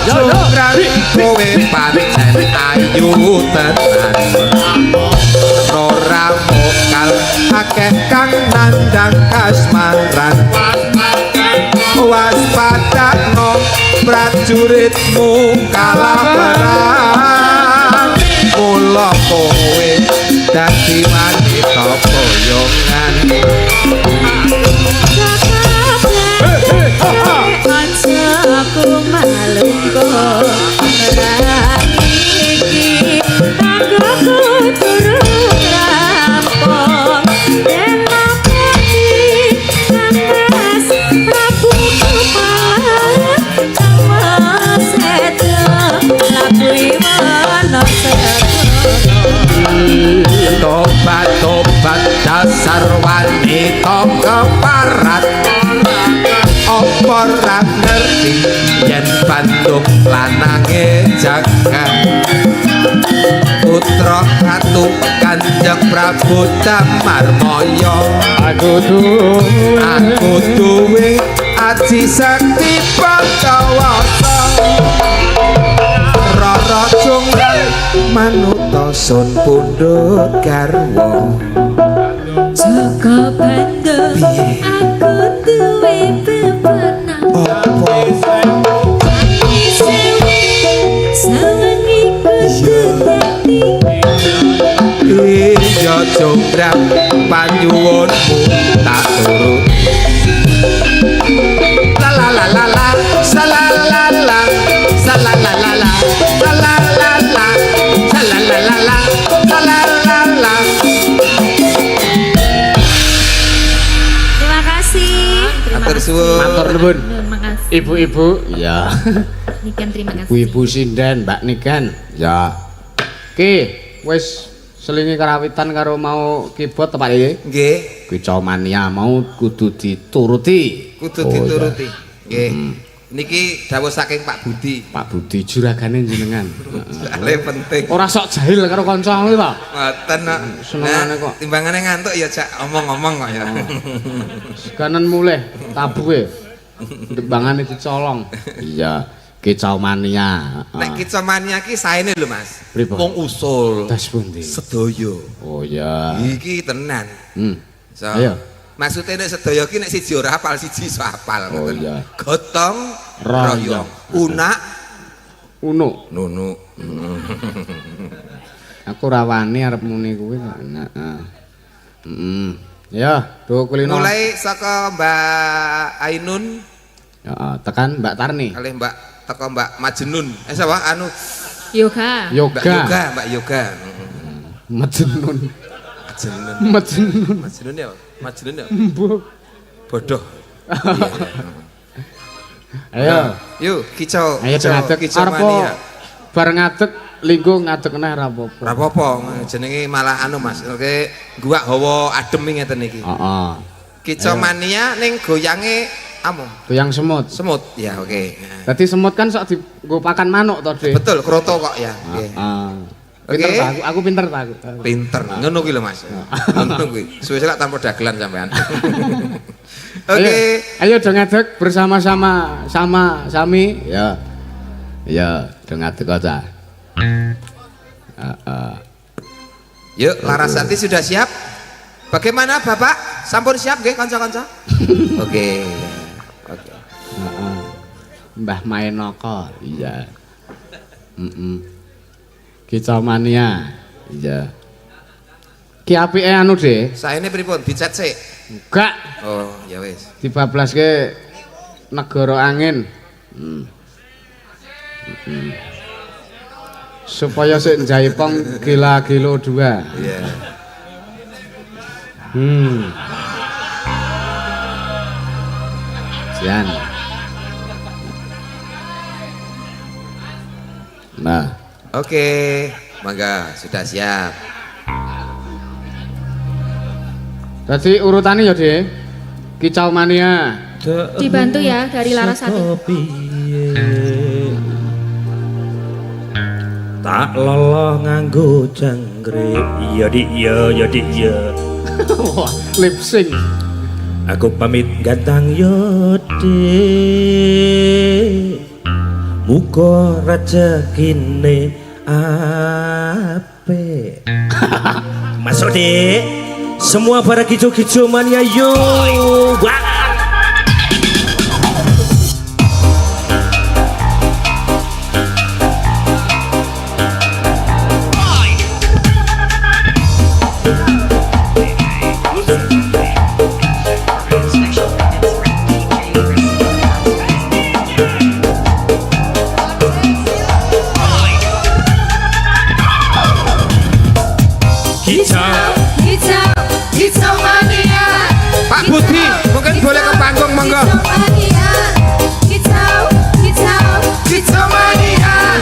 Jonggrang kowe pancen ayu tenan. Ora mokal akeh kang nandang kasmaran. Waspadakno prajuritmu kalah perang. Mula kowe dadi wanita boyongan. Aku malungko iki aku turun rampung. Dena pati Mas Prabu Kumala kang sedo lakui Wanasagara. Tobat dasar wanita keparat. Apa ra ngerti yen Bandung lanange jagat. Putra ratu Kanjeng Prabu Damarmaya. Aku duwe aji sakti Pandawasa. Rara jonggrang manungsa sun pundhut garwa. Jaka bandung aku duwe bebenah. Sawangi kudu dadi. Iya jonggrang panyuwunmu tak turut. La la la la la, salalala, salalala, salalala, salalala, salalala. Terima kasih. Matur suwun. matur nuwun Terima kasih. ibu-ibu ya Niken terima kasih. ibu-ibu sinden Mbak Niken ya ki wis selingi karawitan karo mau keyboard tepak iki Nggih, kuwi mania mau kudu dituruti kudu Oh, dituruti. Nggih. Niki dawuh saking Pak Budi. Pak Budi juragane jenengan. Soale penting. Ora sok jahil karo kanca kuwi to. Ngoten kok. Senengane kok. Timbangane ngantuk ya Cak omong-omong kok ya. Kanan mulih tabuhe. Dembangane dicolong. Iya, kicau mania. Nek kicomania ki saene lho Mas. Pripun? Wong usul. Das pundi? Sedaya. Oh ya. Iki tenan. So, Ayo. maksudnya nek sedaya ki nek siji ora hafal siji iso hafal. Oh, ngoten. iya. Gotong Royong. royong. Unak Uno. nunu. Aku ora wani arep muni kuwi kok. Heeh. Ya, do kulino. Mulai saka Mbak Ainun Heeh, tekan Mbak Tarni. kalih Mbak teko Mbak Majnun. Sapa anu Yoga. Mbak Yoga, Yoga. Mbak Yoga. Majnun. Majnun. Majnun. Majnun ya? Majnun ya? Mbok. Bodoh. Ayo. Yuk, kicau. Ayo ngadeg kicau arep mania. bar ngadeg linggo ngadeg neh ra apa-apa. Ora apa-apa, jenenge malah anu Mas. Oke, guak hawa adem ngeten iki. Heeh. Kicau mania ning goyange amu. Goyang semut. Semut. Ya, oke. Dadi semut kan sok dienggo pakan manuk to, Dik. Betul, kroto kok ya. Oke. Heeh. Oke. Pinter ta aku pinter ta aku. Pinter. Ngono kuwi lho Mas. Ngono kuwi. Suwe-suwe lak tanpa dagelan sampean. Ayo, Oke. ayo do ngadeg bersama-sama sami ya. Ya, do ngadeg aja. Yuk, Larasati sudah siap? Bagaimana Bapak? Sampun siap nggih kanca-kanca? Oke. Oke. Heeh. Mbah Mainoko, iya. Kicau mania, iya. Ki apike anu, Dik. Saene pripun? Dicet sik. Enggak, Oh, ya wis. dibablaske negara angin. Supaya sik njaipong gila-gilo 2. Iya. Sian. Nah, Oke, mangga sudah siap. tadi urutannya ya, Dik. Kicau mania. Dibantu ya dari Larasati. Tak lolo nganggo jangkrik. Iya dik ya dik ya. Wah, lip sync. Aku pamit gantang yo dik. Muga rezekine ape. Masuk dik. Semua para kijo-kijo mania yo. Wah. Pak Budi, mungkin boleh ke panggung monggo. Kicau mania.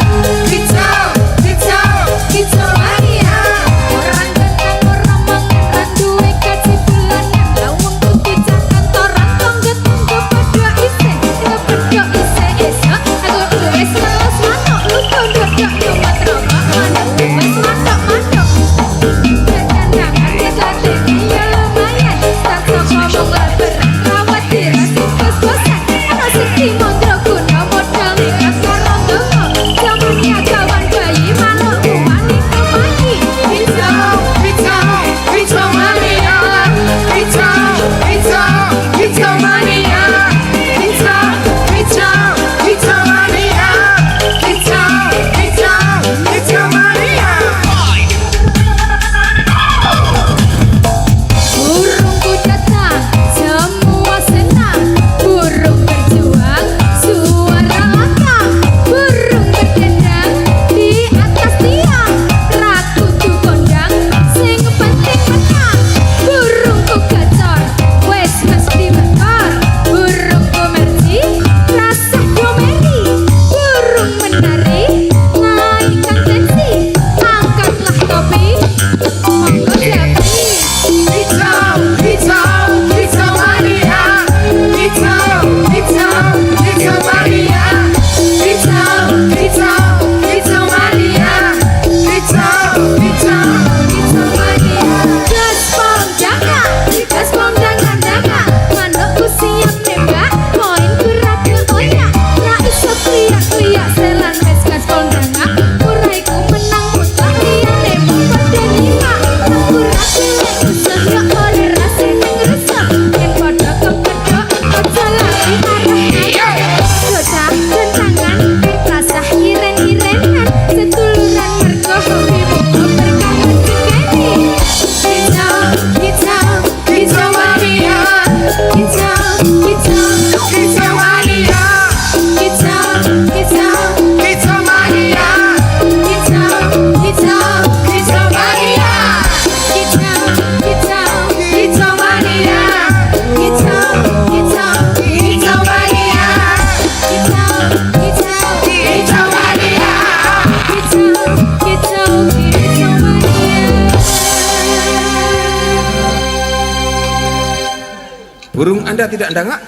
Anda tidak ndangak?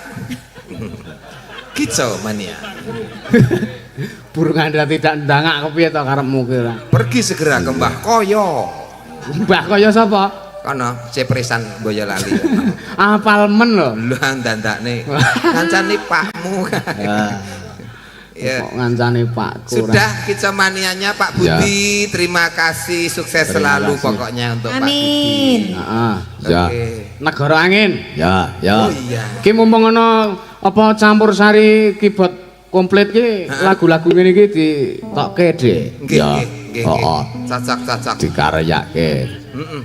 Kicau mania. Burung Anda tidak ndangak kepiye to karepmu kira? Pergi segera ke Mbah Koyo. Mbah kaya sapa? Kono cepresan Boyolali. Apal men lho. Lho dandakne. Kancane pakmu. Ya. Kok ngancani Pakku. Sudah kicau manianya Pak Budi. Terima kasih, sukses selalu pokoknya untuk Pak Budi. Amin. Heeh. Ya. Oke. Negara angin. Ya, Oh ya. iya. Ki mumpung ana apa campur sari keyboard komplit ki lagu-lagu ngene iki ditokke, Dik. Nggih, Ya. nggih, nggih. Heeh. Cocok. Dikaryake. Heeh.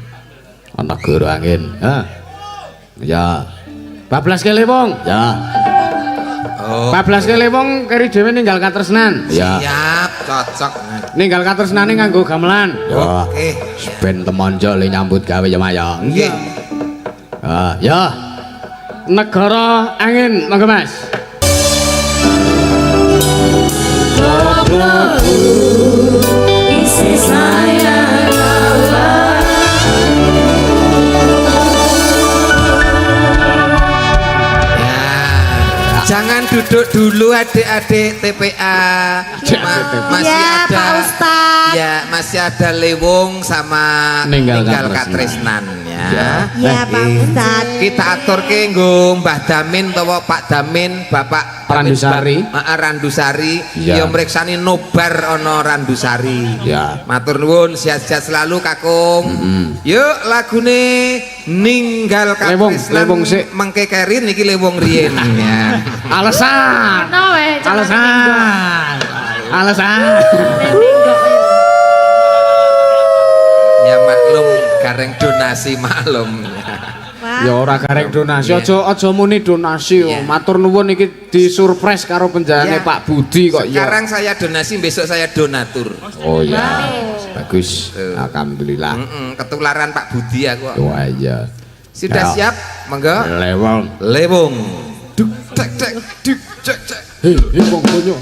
Ana negara angin. Ha. Ya. 12 kali wong. Ya. Oh. 14 kali wong keri dhewe ninggal katresnan. Ya. Siap, cocok. Ninggal katresnane nganggo gamelan. Ya. Oke. Ben temonjo le nyambut gawe ya Maya. Nggih. Ah, ya. Negara angin, monggo Mas. Jangan duduk dulu adik-adik TPA. Masih Ya, ada Pak Ustadz. Ya, masih ada Lewung sama Ninggal Katresnan ya. Ya, Pak Ustadz. Kita atur ke nggo Mbah Damin utawa Pak Damin, Bapak Randusari. Randusari. Ya Ya. mreksani nobar ana Randusari. Ya. Matur nuwun, sehat-sehat selalu Kakung. Yuk lagune Ninggal Katresnan. Lewung sik. Mengke kerin iki Lewung riyen ya. Alasan. No we, Alasan. Ya maklum gareng donasi maklum. Ya ora garek donasi, aja muni donasi. Iya. Matur nuwun iki disurprise karo penjalane Iya. Pak Budi kok ya. Sekarang saya donasi, besok saya donatur. Oh ya. Bagus. Alhamdulillah. Ketularan Pak Budi aku. Wah iya. Sudah Ya. siap? Monggo. Lewong. Lewung. Duk cek cek duk cek cek. Hei, wong konyo.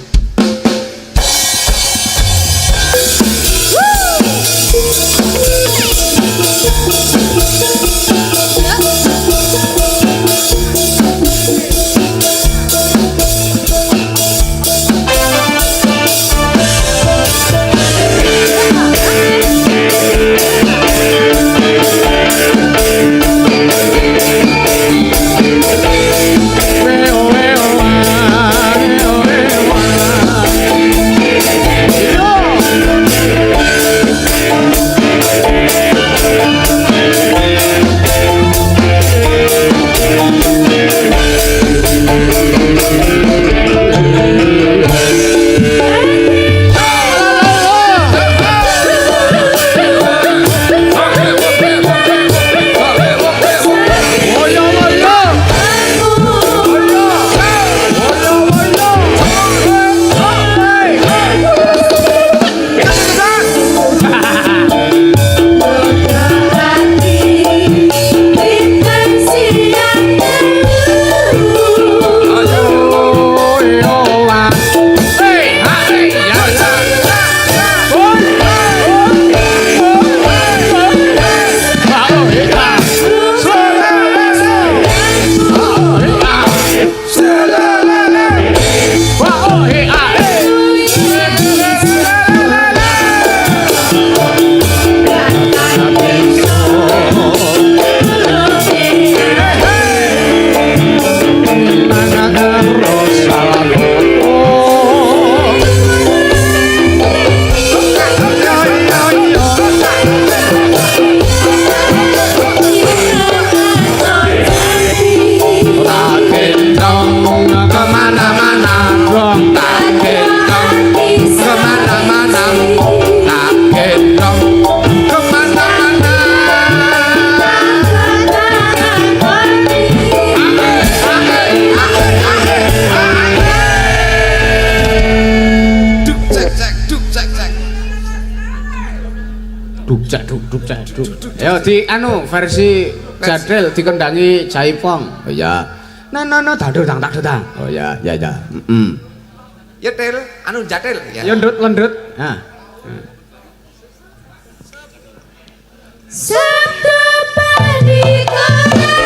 Ya di anu versi jadel dikendangi Jaipong. Oh ya. No dadu tang tak dang. Oh ya, ya. Ya tel, anu jadel ya. Ya lendut. Nah. Sabda padi kata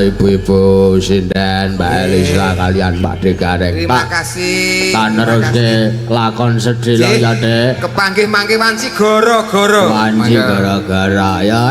ibu-ibu sinden Mbak Elisa kalian Mbak Degareng. Terima Pak, kasih. tak neruske lakon sedhela ya Dek. Kepanggih mangke wanci gara-gara. Wanci gara-gara ya.